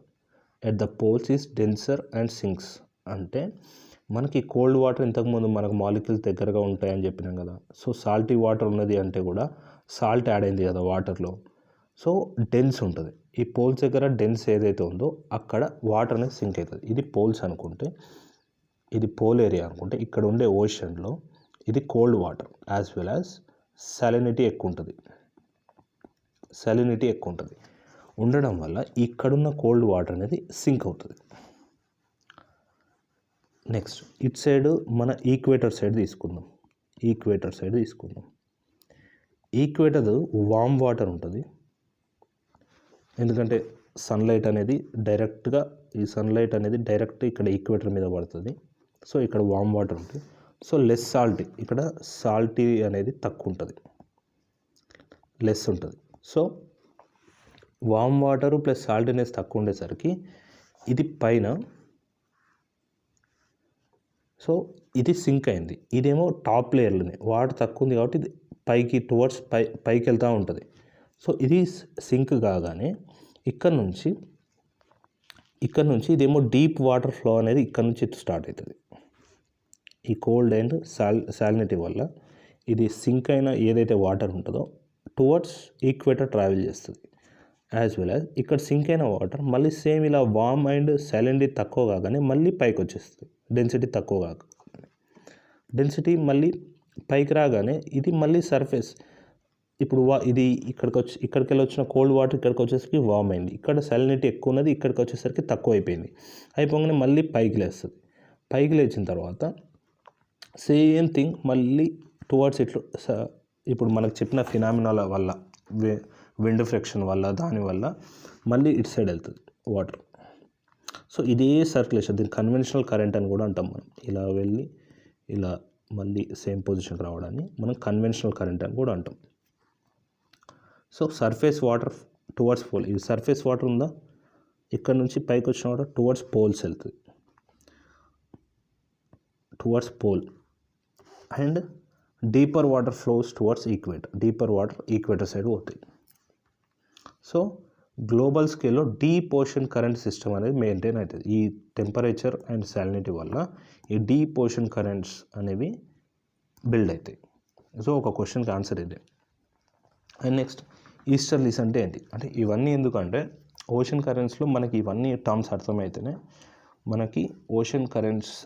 [SPEAKER 1] at the poles is denser and sinks. అంటే మనకి కోల్డ్ వాటర్ ఇంతకుముందు మనకు మాలిక్యూల్స్ దగ్గరగా ఉంటాయని చెప్పినాం కదా. సో సాల్టీ వాటర్ ఉన్నది అంటే కూడా సాల్ట్ యాడ్ అయింది కదా వాటర్లో. సో డెన్స్ ఉంటుంది. ఈ పోల్స్ దగ్గర డెన్స్ ఏదైతే ఉందో అక్కడ వాటర్ అనేది సింక్ అవుతుంది. ఇది పోల్స్ అనుకుంటే, ఇది పోల్ ఏరియా అనుకుంటే, ఇక్కడ ఉండే ఓషన్లో ఇది cold water as well as salinity ఎక్కువ ఉంటుంది. సాలినిటీ ఎక్కువ ఉంటుంది. ఉండడం వల్ల ఇక్కడున్న కోల్డ్ వాటర్ అనేది సింక్ అవుతుంది. నెక్స్ట్ ఇటు సైడ్ మన ఈక్వేటర్ సైడ్ తీసుకుందాం. ఈక్వేటర్ వామ్ వాటర్ ఉంటుంది. ఎందుకంటే సన్లైట్ అనేది డైరెక్ట్ ఇక్కడ ఈక్వేటర్ మీద పడుతుంది. సో ఇక్కడ వామ్ వాటర్ ఉంటుంది. సో లెస్ సాల్టీ, ఇక్కడ సాల్టీ అనేది తక్కువ ఉంటుంది, లెస్ ఉంటుంది. సో వామ్ వాటరు ప్లస్ సాల్టీనెస్ తక్కువ ఉండేసరికి ఇది పైన, సో ఇది సింక్ అయింది. ఇదేమో టాప్ లేయర్లోనే వాటర్ తక్కువ ఉంది కాబట్టి ఇది పైకి టువర్డ్స్ పైకి వెళ్తూ ఉంటుంది. సో ఇది సింక్ కాగానే ఇక్కడ నుంచి ఇదేమో డీప్ వాటర్ ఫ్లో అనేది ఇక్కడ నుంచి స్టార్ట్ అవుతుంది. ఈ కోల్డ్ అండ్ సాలినిటీ వల్ల ఇది సింక్ అయిన ఏదైతే వాటర్ ఉంటుందో టువర్డ్స్ ఈక్వేటర్ ట్రావెల్ చేస్తుంది. యాజ్ వెల్ యాజ్ ఇక్కడ సింక్ అయిన వాటర్ మళ్ళీ సేమ్ ఇలా వామ్ అండ్ సాలినిటీ తక్కువ కాగానే మళ్ళీ పైకి వచ్చేస్తుంది. డెన్సిటీ మళ్ళీ పైకి రాగానే ఇది మళ్ళీ సర్ఫేస్. ఇప్పుడు ఇది ఇక్కడికి వెళ్ళి వచ్చిన కోల్డ్ వాటర్ ఇక్కడికి వచ్చేసరికి వామ్ అయింది. ఇక్కడ సాలినిటీ ఎక్కువ ఉన్నది, ఇక్కడికి వచ్చేసరికి తక్కువ అయిపోగానే మళ్ళీ పైకి లేస్తుంది. పైకి లేచిన తర్వాత సేమ్ థింగ్ మళ్ళీ టువర్డ్స్ ఇప్పుడు మనకు చెప్పిన ఫినామినాల వల్ల, విండ్ ఫ్రిక్షన్ వల్ల, దానివల్ల మళ్ళీ ఇటు సైడ్ వెళ్తుంది వాటర్. సో ఇదే సర్క్యులేషన్, దీన్ని కన్వెన్షనల్ కరెంట్ అని కూడా అంటాం మనం. ఇలా వెళ్ళి ఇలా మళ్ళీ సేమ్ పొజిషన్కి రావడాన్ని మనం కన్వెన్షనల్ కరెంట్ అని కూడా అంటాం. So surface water towards pole, ఇది సర్ఫేస్ వాటర్ ఉందా, ఇక్కడ నుంచి పైకి వచ్చిన వాటర్ టువర్డ్స్ పోల్స్ వెళ్తుంది, towards pole. And deeper water flows towards equator side పోతాయి. సో గ్లోబల్ స్కేల్లో డీప్ ఓషన్ కరెంట్ సిస్టమ్ అనేది మెయింటైన్ అవుతుంది. ఈ టెంపరేచర్ అండ్ సాలినిటీ వల్ల ఈ డీప్ ఓషన్ కరెంట్స్ అనేవి బిల్డ్ అవుతాయి. సో ఒక క్వశ్చన్కి ఆన్సర్ ఇదే. అండ్ నెక్స్ట్ ఈస్టర్లీస్ అంటే ఏంటి అంటే, ఇవన్నీ ఎందుకంటే ఓషన్ కరెంట్స్లో మనకి ఇవన్నీ టర్మ్స్ అర్థమైతేనే మనకి ఓషన్ కరెంట్స్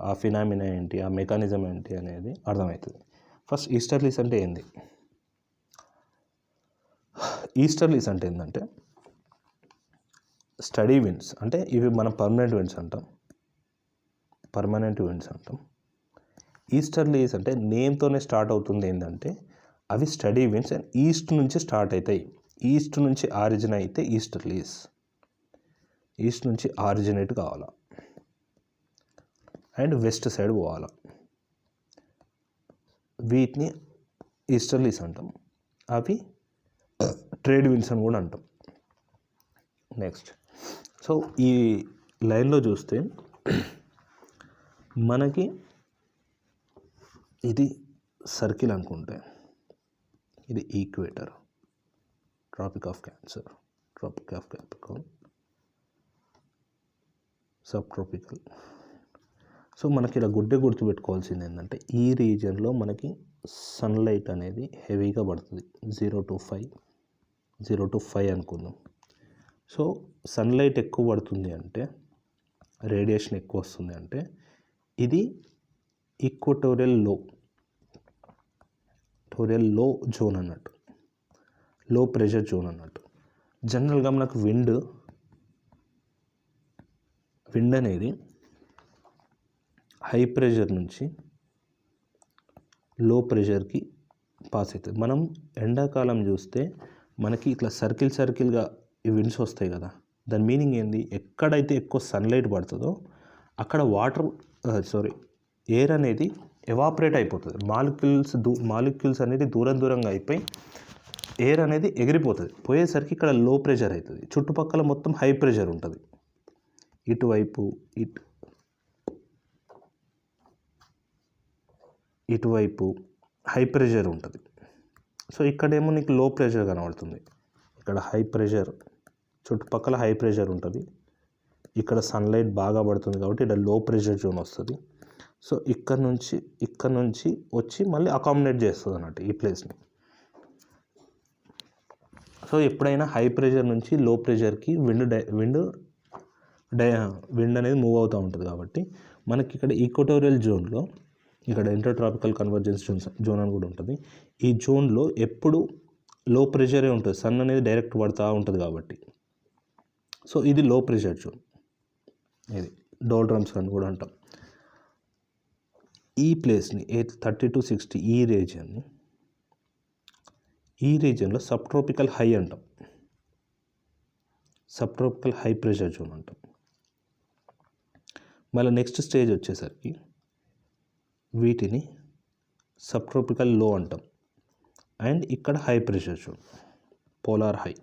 [SPEAKER 1] ఆ ఫినామినా ఏంటి, ఆ మెకానిజం ఏంటి అనేది అర్థమవుతుంది. ఫస్ట్ ఈస్టర్లీస్ అంటే ఏంది? ఈస్టర్లీస్ అంటే ఏంటంటే స్టడీ విండ్స్, అంటే ఇవి మనం పర్మనెంట్ విండ్స్ అంటాం. ఈస్టర్లీస్ అంటే నేమ్తోనే స్టార్ట్ అవుతుంది ఏంటంటే అవి స్టడీ విండ్స్ అండ్ ఈస్ట్ నుంచి స్టార్ట్ అవుతాయి. ఈస్ట్ నుంచి ఆరిజిన్ అయితే ఈస్టర్లీస్, ఈస్ట్ నుంచి ఆరిజినేట్ కావాలా అండ్ వెస్ట్ సైడ్ పోవాలా, వీటిని ఈస్టర్లీస్ అంటాం. అవి ట్రేడ్ విండ్స్ అని కూడా అంటాం. నెక్స్ట్ సో ఈ లైన్లో చూస్తే మనకి ఇది సర్కిల్ అనుకుంటే ఇది equator, tropic of cancer, tropic of Capricorn, subtropical. So మనకి ఇలా గుర్తుపెట్టుకోవాల్సింది ఏంటంటే ఈ రీజియన్లో మనకి సన్లైట్ అనేది హెవీగా పడుతుంది. 0 to 5 అనుకుందాం. సో సన్లైట్ ఎక్కువ పడుతుంది అంటే, రేడియేషన్ ఎక్కువ వస్తుంది అంటే ఇది ఈక్వటోరియల్ లో జోన్ అన్నట్టు, లో ప్రెషర్ జోన్ అన్నట్టు. జనరల్గా మనకు విండ్ అనేది హై ప్రెషర్ నుంచి లో ప్రెషర్కి పాస్ అవుతుంది. మనం ఎండాకాలం చూస్తే మనకి ఇట్లా సర్కిల్గా ఈ విండ్స్ వస్తాయి కదా, దాని మీనింగ్ ఏంది, ఎక్కడైతే ఎక్కువ సన్లైట్ పడుతుందో అక్కడ ఎయిర్ అనేది ఎవాపరేట్ అయిపోతుంది. మాలిక్యూల్స్ అనేది దూరంగా అయిపోయి ఎయిర్ అనేది ఎగిరిపోతుంది. పోయేసరికి ఇక్కడ లో ప్రెషర్ అవుతుంది, చుట్టుపక్కల మొత్తం హై ప్రెషర్ ఉంటుంది. ఇటువైపు హై ప్రెషర్ ఉంటుంది. సో ఇక్కడేమో నీకు లో ప్రెషర్ కనబడుతుంది. ఇక్కడ హై ప్రెషర్, చుట్టుపక్కల హై ప్రెషర్ ఉంటుంది. ఇక్కడ సన్లైట్ బాగా పడుతుంది కాబట్టి ఇక్కడ లో ప్రెషర్ జోన్ వస్తుంది. సో ఇక్కడ నుంచి వచ్చి మళ్ళీ అకామిడేట్ చేస్తుంది అన్నట్టు ఈ ప్లేస్ని. సో ఎప్పుడైనా హై ప్రెషర్ నుంచి లో ప్రెషర్కి విండ్ అనేది మూవ్ అవుతూ ఉంటుంది కాబట్టి మనకి ఇక్కడ ఈక్వటోరియల్ జోన్లో, ఇక్కడ ఇంటర్ ట్రాపికల్ కన్వర్జెన్స్ జోన్ అని కూడా ఉంటుంది. ఈ జోన్లో ఎప్పుడు లో ప్రెషరే ఉంటుంది, సన్ అనేది డైరెక్ట్ పడుతూ ఉంటుంది కాబట్టి. సో ఇది లో ప్రెషర్ జోన్, ఇది డోల్డ్రమ్స్ అని కూడా అంటాం. ఈ ప్లేస్ని 30 to 60 ఈ రీజియన్లో సబ్ ట్రోపికల్ హై అంటాం, sub tropical high pressure zone అంటాం. మళ్ళీ నెక్స్ట్ స్టేజ్ వచ్చేసరికి వీటిని సబ్ ట్రోపికల్ లో అంటాం. అండ్ ఇక్కడ high pressure zone, polar high.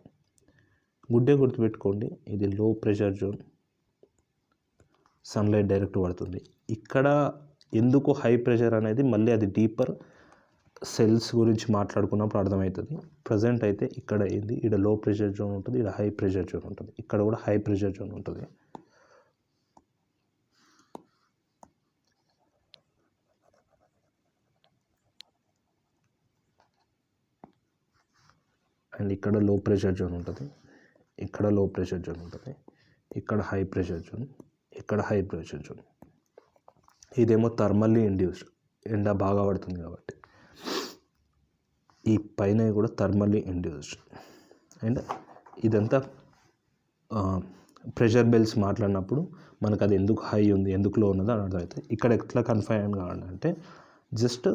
[SPEAKER 1] గుర్తుపెట్టుకోండి, ఇది లో ప్రెషర్ జోన్, సన్లైట్ డైరెక్ట్ పడుతుంది. ఇక్కడ ఎందుకు హై ప్రెషర్ అనేది మళ్ళీ అది డీపర్ సెల్స్ గురించి మాట్లాడుకున్నప్పుడు అర్థమవుతుంది. ప్రజెంట్ అయితే ఇక్కడ ఏంది, ఇక్కడ లో ప్రెషర్ జోన్ ఉంటుంది, ఇక్కడ హై ప్రెషర్ జోన్ ఉంటుంది, ఇక్కడ కూడా హై ప్రెషర్ జోన్ ఉంటుంది. అండ్ ఇక్కడ లో ప్రెషర్ జోన్ ఉంటుంది, ఇక్కడ లో ప్రెషర్ జోన్ ఉంటుంది, ఇక్కడ హై ప్రెషర్ జోన్, ఇక్కడ హై ప్రెషర్ జోన్. ఇదేమో థర్మల్లీ ఇండ్యూస్డ్, ఎండ బాగా పడుతుంది కాబట్టి. ఈ పైన కూడా థర్మల్లీ ఇండ్యూస్డ్. అండ్ ఇదంతా ప్రెషర్ బెల్స్ మాట్లాడినప్పుడు మనకు అది ఎందుకు హై ఉంది, ఎందుకు లో ఉన్నదో అని అర్థమవుతుంది. ఇక్కడ ఎట్లా కన్ఫైన్ కావాలంటే జస్ట్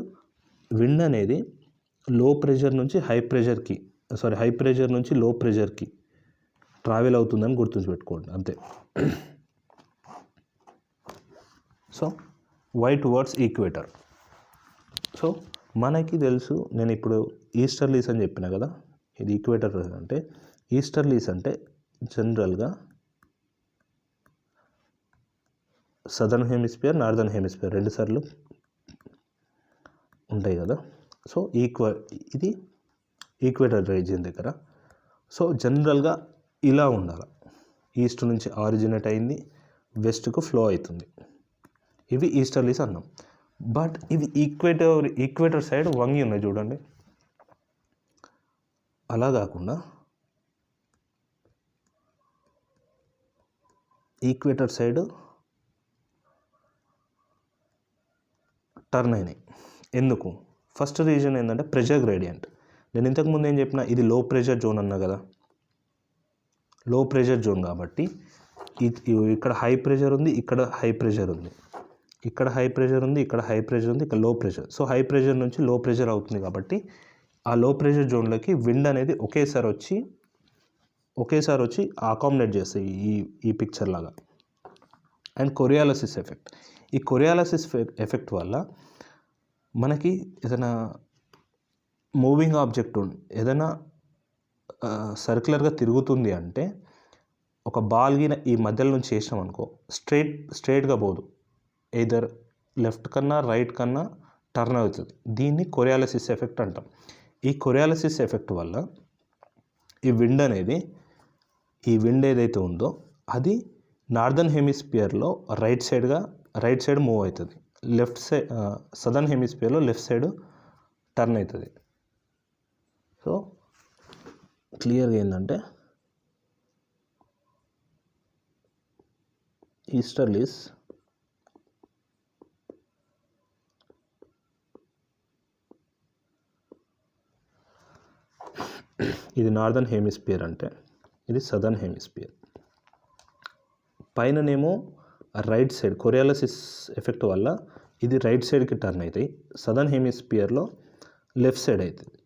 [SPEAKER 1] విండ్ అనేది లో ప్రెషర్ నుంచి హై ప్రెషర్ నుంచి లో ప్రెషర్కి ట్రావెల్ అవుతుందని గుర్తుంచుపెట్టుకోండి అంతే. So why towards equator. So మనకి తెలుసు, నేను ఇప్పుడు ఈస్టర్లీస్ అని చెప్పిన కదా, ఇది ఈక్వేటర్ అంటే. ఈస్టర్లీస్ అంటే జనరల్గా సదర్న్ హెమిస్ఫియర్, నార్దర్న్ హెమిస్ఫియర్ రెండు సార్లు ఉంటాయి కదా. సో ఇది ఈక్వేటర్ రీజియన్ దగ్గర. సో జనరల్గా ఇలా ఉండాలి, ఈస్ట్ నుంచి ఆరిజినేట్ అయింది, వెస్ట్కు ఫ్లో అవుతుంది. ఇవి ఈస్టర్లీస్ అన్నాం. బట్ ఇవి ఈక్వేటర్ సైడ్ వంగి ఉన్నాయి చూడండి. అలా కాకుండా ఈక్వేటర్ సైడ్ టర్న్ అయినాయి. ఎందుకు? ఫస్ట్ రీజన్ ఏంటంటే ప్రెషర్ గ్రేడియంట్. నేను ఇంతకుముందు ఏం చెప్పిన, ఇది లో ప్రెషర్ జోన్ అన్నా కదా, లో ప్రెషర్ జోన్ కాబట్టి ఇక్కడ హై ప్రెషర్ ఉంది, ఇక్కడ హై ప్రెషర్ ఉంది, ఇక్కడ హై ప్రెషర్ ఉంది, ఇక్కడ హై ప్రెషర్ ఉంది, ఇక్కడ లో ప్రెషర్. సో హై ప్రెషర్ నుంచి లో ప్రెషర్ అవుతుంది కాబట్టి ఆ లో ప్రెషర్ జోన్లోకి విండ్ అనేది ఒకేసారి వచ్చి అకామిడేట్ చేస్తాయి ఈ పిక్చర్ లాగా. And coriolis effect. ఈ కొరియాలిసిస్ ఎఫెక్ట్ వల్ల మనకి ఏదైనా మూవింగ్ ఆబ్జెక్ట్ ఏదైనా సర్క్యులర్గా తిరుగుతుంది అంటే ఒక బాల్ గిన ఈ మధ్యలో నుంచి వేసినాం అనుకో, స్ట్రైట్గా పోదు, ఎయిదర్ లెఫ్ట్ కన్నా రైట్ కన్నా టర్న్ అవుతుంది. దీన్ని కొరియాలిసిస్ ఎఫెక్ట్ అంటాం. ఈ కొరియాలిసిస్ ఎఫెక్ట్ వల్ల ఈ విండ్ ఏదైతే ఉందో అది నార్దర్న్ హెమిస్ఫియర్లో రైట్ సైడ్ మూవ్ అవుతుంది, సదర్న్ హెమిస్ఫియర్లో లెఫ్ట్ సైడ్ టర్న్ అవుతుంది. సో క్లియర్గా ఏంటంటే ఈస్టర్లీస్ ఇది నార్దర్న్ హెమిస్ఫియర్ అంటే ఇది సదర్న్ హెమిస్ఫియర్. పైననేమో రైట్ సైడ్ కొరియాలిసిస్ ఎఫెక్ట్ వల్ల ఇది రైట్ సైడ్కి టర్న్ అవుతాయి, సదర్న్ హెమిస్ఫియర్లో లెఫ్ట్ సైడ్ అవుతుంది.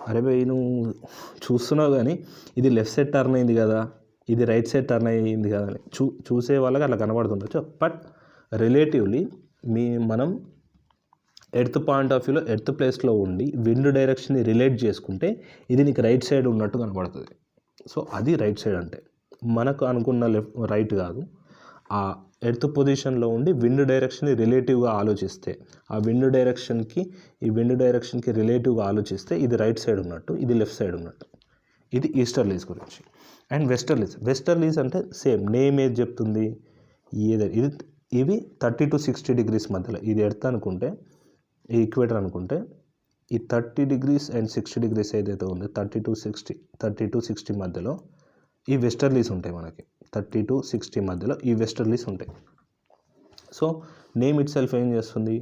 [SPEAKER 1] అరే భయ్ నువ్వు చూస్తున్నావు కానీ ఇది లెఫ్ట్ సైడ్ టర్న్ అయింది కదా, ఇది రైట్ సైడ్ టర్న్ అయ్యింది కదా అని చూసే వాళ్ళకి అట్లా కనబడుతుండొచ్చు. బట్ రిలేటివ్లీ మనం ఎర్త్ పాయింట్ ఆఫ్ వ్యూలో ఎర్త్ ప్లేస్లో ఉండి విండ్ డైరెక్షన్ని రిలేట్ చేసుకుంటే ఇది నీకు రైట్ సైడ్ ఉన్నట్టు కనబడుతుంది. సో అది రైట్ సైడ్ అంటే మనకు అనుకున్న రైట్ కాదు, ఆ ఎర్త్ పొజిషన్లో ఉండి విండ్ డైరెక్షన్ని రిలేటివ్గా ఆలోచిస్తే, ఆ విండ్ డైరెక్షన్కి రిలేటివ్గా ఆలోచిస్తే ఇది రైట్ సైడ్ ఉన్నట్టు, ఇది లెఫ్ట్ సైడ్ ఉన్నట్టు. ఇది ఈస్టర్లీస్ గురించి. అండ్ వెస్టర్లీస్ అంటే సేమ్ నేమ్ ఏది చెప్తుంది, ఇవి 30 to 60 degrees మధ్యలో, ఇది ఎర్త్ అనుకుంటే, ఈ ఈక్వేటర్ అనుకుంటే, ఈ 30 degrees అండ్ 60 degrees ఏదైతే ఉందో 30 to 60 మధ్యలో ఈ వెస్టర్లీస్ ఉంటాయి. మనకి 30 to 60 మధ్యలో ఈ వెస్టర్లీస్ ఉంటాయి. సో నేమ్ ఇట్ సెల్ఫ్ ఏం చేస్తుంది,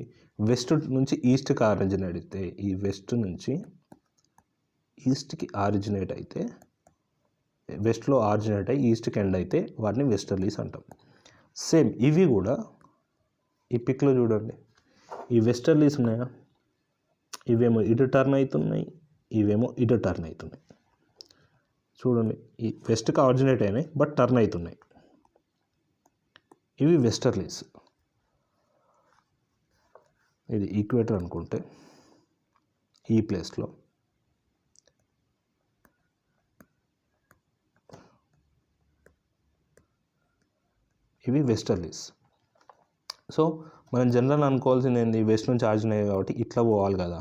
[SPEAKER 1] వెస్ట్ నుంచి ఈస్ట్కి ఆరిజినేట్ అయితే ఈ వెస్ట్ నుంచి ఈస్ట్కి ఆరిజినేట్ అయితే, వెస్ట్లో ఆరిజినేట్ అయ్యి ఈస్ట్కి ఎండ్ అయితే వాటిని వెస్టర్లీస్ అంటాం. సేమ్ ఇవి కూడా ఈ పిక్లో చూడండి, ఈ వెస్టర్లీస్ ఉన్నాయా, ఇవేమో ఇటు టర్న్ అవుతున్నాయి, ఇవేమో ఇటు టర్న్ అవుతున్నాయి. చూడండి, ఈ వెస్ట్కి ఆరిజినేట్ అయినాయి బట్ టర్న్ అవుతున్నాయి. ఇవి వెస్టర్లీస్. ఇది ఈక్వేటర్ అనుకుంటే ఈ ప్లేస్లో ఇవి వెస్టర్లీస్. సో మనం జనరల్ అనుకోవాల్సింది ఏంది, వెస్ట్ నుంచి ఆరిజిన్ అయ్యాయి కాబట్టి ఇట్లా పోవాలి కదా,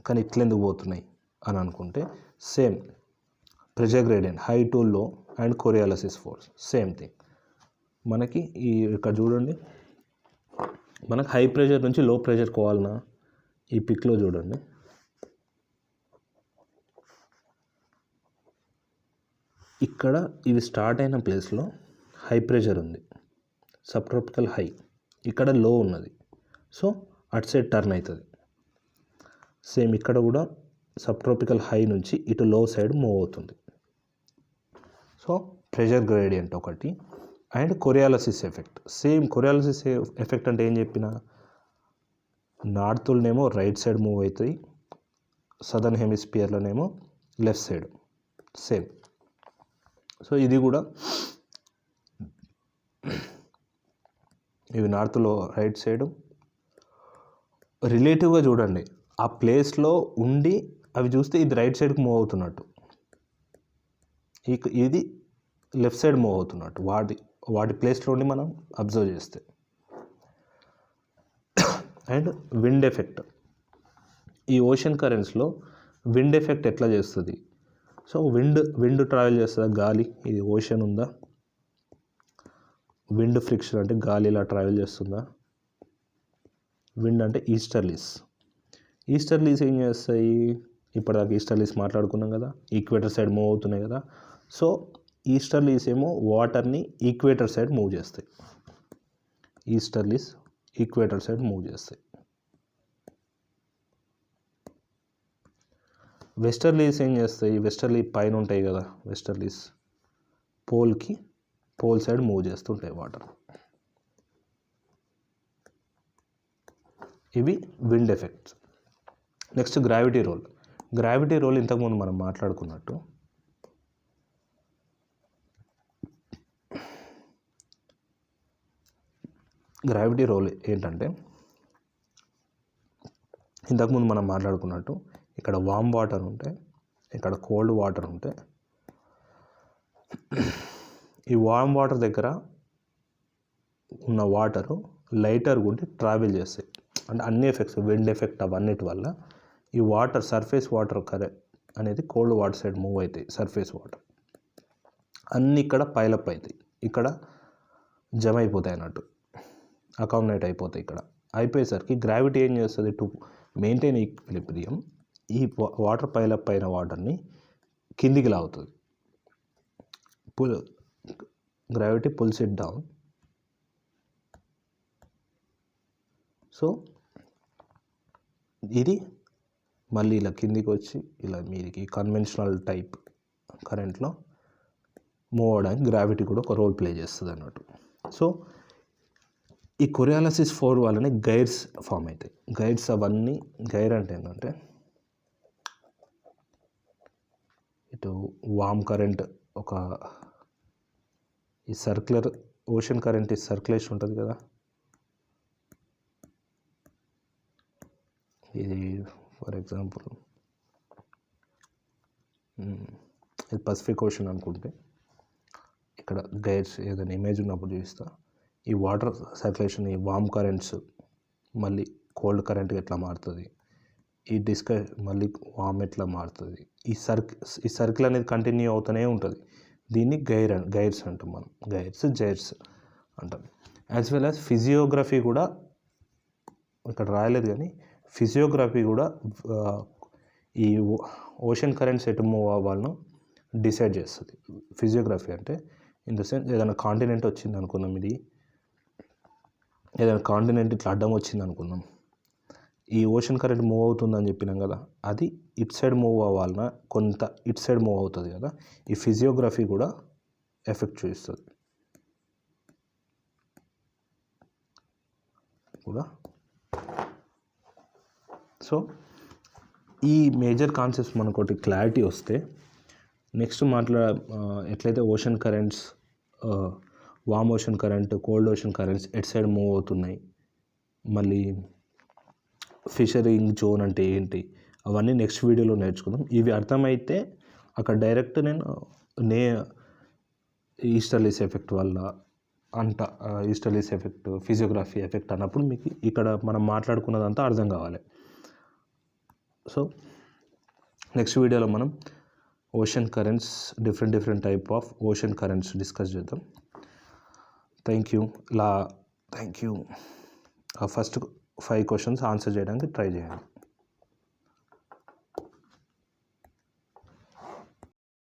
[SPEAKER 1] కానీ ఇట్లా ఎందుకు పోతున్నాయి అని అనుకుంటే, same pressure gradient high to low and coriolis force same thing. మనకి ఈ ఇక్కడ చూడండి, మనకు హై ప్రెషర్ నుంచి లో ప్రెషర్ పోవాలన్నా ఈ పిక్లో చూడండి, ఇక్కడ ఇది స్టార్ట్ అయిన ప్లేస్లో హై ప్రెషర్ ఉంది, సబ్ ట్రాపికల్ హై, ఇక్కడ లో ఉన్నది. సో అటు సైడ్ టర్న్ అవుతుంది. సేమ్ ఇక్కడ కూడా సబ్ ట్రాపికల్ హై నుంచి ఇటు లో సైడ్ మూవ్ అవుతుంది. సో ప్రెషర్ గ్రేడియంట్ ఒకటి and coriolis effect. Same coriolis effect అంటే ఏం చెప్పిన, నార్త్లోనేమో రైట్ సైడ్ మూవ్ అవుతాయి, సదర్న్ హెమిస్ఫియర్లోనేమో లెఫ్ట్ సైడ్. సేమ్. సో ఇది కూడా ఇవి నార్త్లో రైట్ సైడు, రిలేటివ్గా చూడండి ఆ ప్లేస్లో ఉండి అవి చూస్తే ఇది రైట్ సైడ్కి మూవ్ అవుతున్నట్టు, ఇది లెఫ్ట్ సైడ్ మూవ్ అవుతున్నట్టు వాటి ప్లేస్లో ఉండి మనం అబ్జర్వ్ చేస్తే. అండ్ విండ్ ఎఫెక్ట్, ఈ ఓషన్ కరెంట్స్లో విండ్ ఎఫెక్ట్ ఎట్లా చేస్తుంది. సో విండ్ ట్రావెల్ చేస్తుందా, గాలి, ఇది ఓషన్ ఉందా, విండ్ ఫ్రిక్షన్ అంటే గాలి ఇలా ట్రావెల్ చేస్తుందా. విండ్ అంటే ఈస్టర్లీస్. ఈస్టర్లీస్ ఏం చేస్తాయి, ఇప్పటిదాకా ఈస్టర్లీస్ మాట్లాడుకున్నాం కదా, ఈక్వేటర్ సైడ్ మూవ్ అవుతున్నాయి కదా. సో ఈస్టర్లీస్ ఏమో వాటర్ని ఈక్వేటర్ సైడ్ మూవ్ చేస్తాయి, ఈస్టర్లీస్ ఈక్వేటర్ సైడ్ మూవ్ చేస్తాయి. వెస్టర్లీస్ ఏం చేస్తాయి, వెస్టర్లీ పైన ఉంటాయి కదా, వెస్టర్లీస్ పోల్ సైడ్ మూవ్ చేస్తుంటాయి వాటర్. ఇవి wind effects. Next gravity role. Gravity role ఇంతకుముందు మనం మాట్లాడుకున్నట్టు గ్రావిటీ రోల్ ఏంటంటే, ఇంతకుముందు మనం మాట్లాడుకున్నట్టు ఇక్కడ వామ్ వాటర్ ఉంటే, ఇక్కడ కోల్డ్ వాటర్ ఉంటే, ఈ వామ్ వాటర్ దగ్గర ఉన్న వాటరు లైటర్ ఉండి ట్రావెల్ చేస్తాయి. అంటే అన్ని ఎఫెక్ట్స్, విండ్ ఎఫెక్ట్ అవన్నిటి వల్ల ఈ వాటర్, సర్ఫేస్ వాటర్ అనేది కోల్డ్ వాటర్ సైడ్ మూవ్ అవుతాయి. సర్ఫేస్ వాటర్ అన్నీ ఇక్కడ పైలప్ అవుతాయి, ఇక్కడ జమ అయిపోతాయి అన్నట్టు, అకామిడేట్ అయిపోతాయి. ఇక్కడ అయిపోయేసరికి గ్రావిటీ ఏం చేస్తుంది, టు మెయింటైన్ ఈక్విలిబ్రియం ఈ వాటర్ పైలప్ అయిన వాటర్ని కిందికి లాగుతుంది. Gravity pulls it down. So ఇది మళ్ళీ ఇలా కిందికి వచ్చి ఇలా మీదికి కన్వెన్షనల్ టైప్ కరెంట్లో మూవ్ అవడానికి గ్రావిటీ కూడా ఒక రోల్ ప్లే చేస్తుంది అన్నట్టు. సో ఈ కొరియాలిసిస్ ఫోర్స్ వల్లనే గైర్స్ ఫామ్ అవుతాయి. గైర్స్ అవన్నీ, గైర్ అంటే ఏంటంటే ఇటు వామ్ కరెంట్, ఒక ఈ సర్క్యులర్ ఓషన్ కరెంట్, ఈ సర్క్యులేషన్ ఉంటుంది కదా, ఇది ఫర్ ఎగ్జాంపుల్ ఇది పసిఫిక్ ఓషన్ అనుకుంటే, ఇక్కడ గైర్స్ ఏదైనా ఇమేజ్ ఉన్నప్పుడు చూపిస్తా. ఈ వాటర్ సర్క్యులేషన్, ఈ వామ్ కరెంట్స్ మళ్ళీ కోల్డ్ కరెంట్గా ఎట్లా మారుతుంది, ఈ మళ్ళీ వామ్ ఎట్లా మారుతుంది, ఈ సర్కిల్ అనేది కంటిన్యూ అవుతూనే ఉంటుంది. దీన్ని గైర్స్ అంటాం మనం, జైర్స్ అంటాం. యాజ్ వెల్ యాజ్ ఫిజియోగ్రఫీ కూడా ఇక్కడ రాయలేదు, కానీ ఫిజియోగ్రఫీ కూడా ఈ ఓషన్ కరెంట్స్ ఎటు మూవ్ అవ్వాలను డిసైడ్ చేస్తుంది. ఫిజియోగ్రఫీ అంటే ఇన్ ద సెన్స్, ఏదైనా కాంటినెంట్ వచ్చింది అనుకుందాం, ఏదైనా కాంటినెంట్ ఇట్లా అడ్డం వచ్చింది అనుకుందాం, ఈ ఓషన్ కరెంట్ మూవ్ అవుతుందని చెప్పినాం కదా, అది ఇట్ సైడ్ మూవ్ అవ్వాలన్నా కొంత ఇట్ సైడ్ మూవ్ అవుతుంది కదా, ఈ ఫిజియోగ్రఫీ కూడా ఎఫెక్ట్ చూపిస్తుంది కూడా. సో ఈ మేజర్ కాన్సెప్ట్స్ మనకొకటి క్లారిటీ వస్తే నెక్స్ట్ ఎట్లయితే ocean currents, warm ocean current, cold ocean currents at side move అవుతున్నాయి, మళ్ళీ ఫిషరింగ్ జోన్ అంటే ఏంటి, అవన్నీ నెక్స్ట్ వీడియోలో నేర్చుకుందాం. ఇవి అర్థమైతే అక్కడ డైరెక్ట్ నేను ఈస్టర్లీస్ ఎఫెక్ట్ వల్ల ఈస్టర్లీస్ ఎఫెక్ట్, ఫిజియోగ్రఫీ ఎఫెక్ట్ అన్నప్పుడు మీకు ఇక్కడ మనం మాట్లాడుకున్నదంతా అర్థం కావాలి. సో నెక్స్ట్ వీడియోలో మనం ocean currents, different type of ocean currents discuss చేద్దాం. Thank you. First 5 questions answer చేయడానికి ట్రై చేయండి.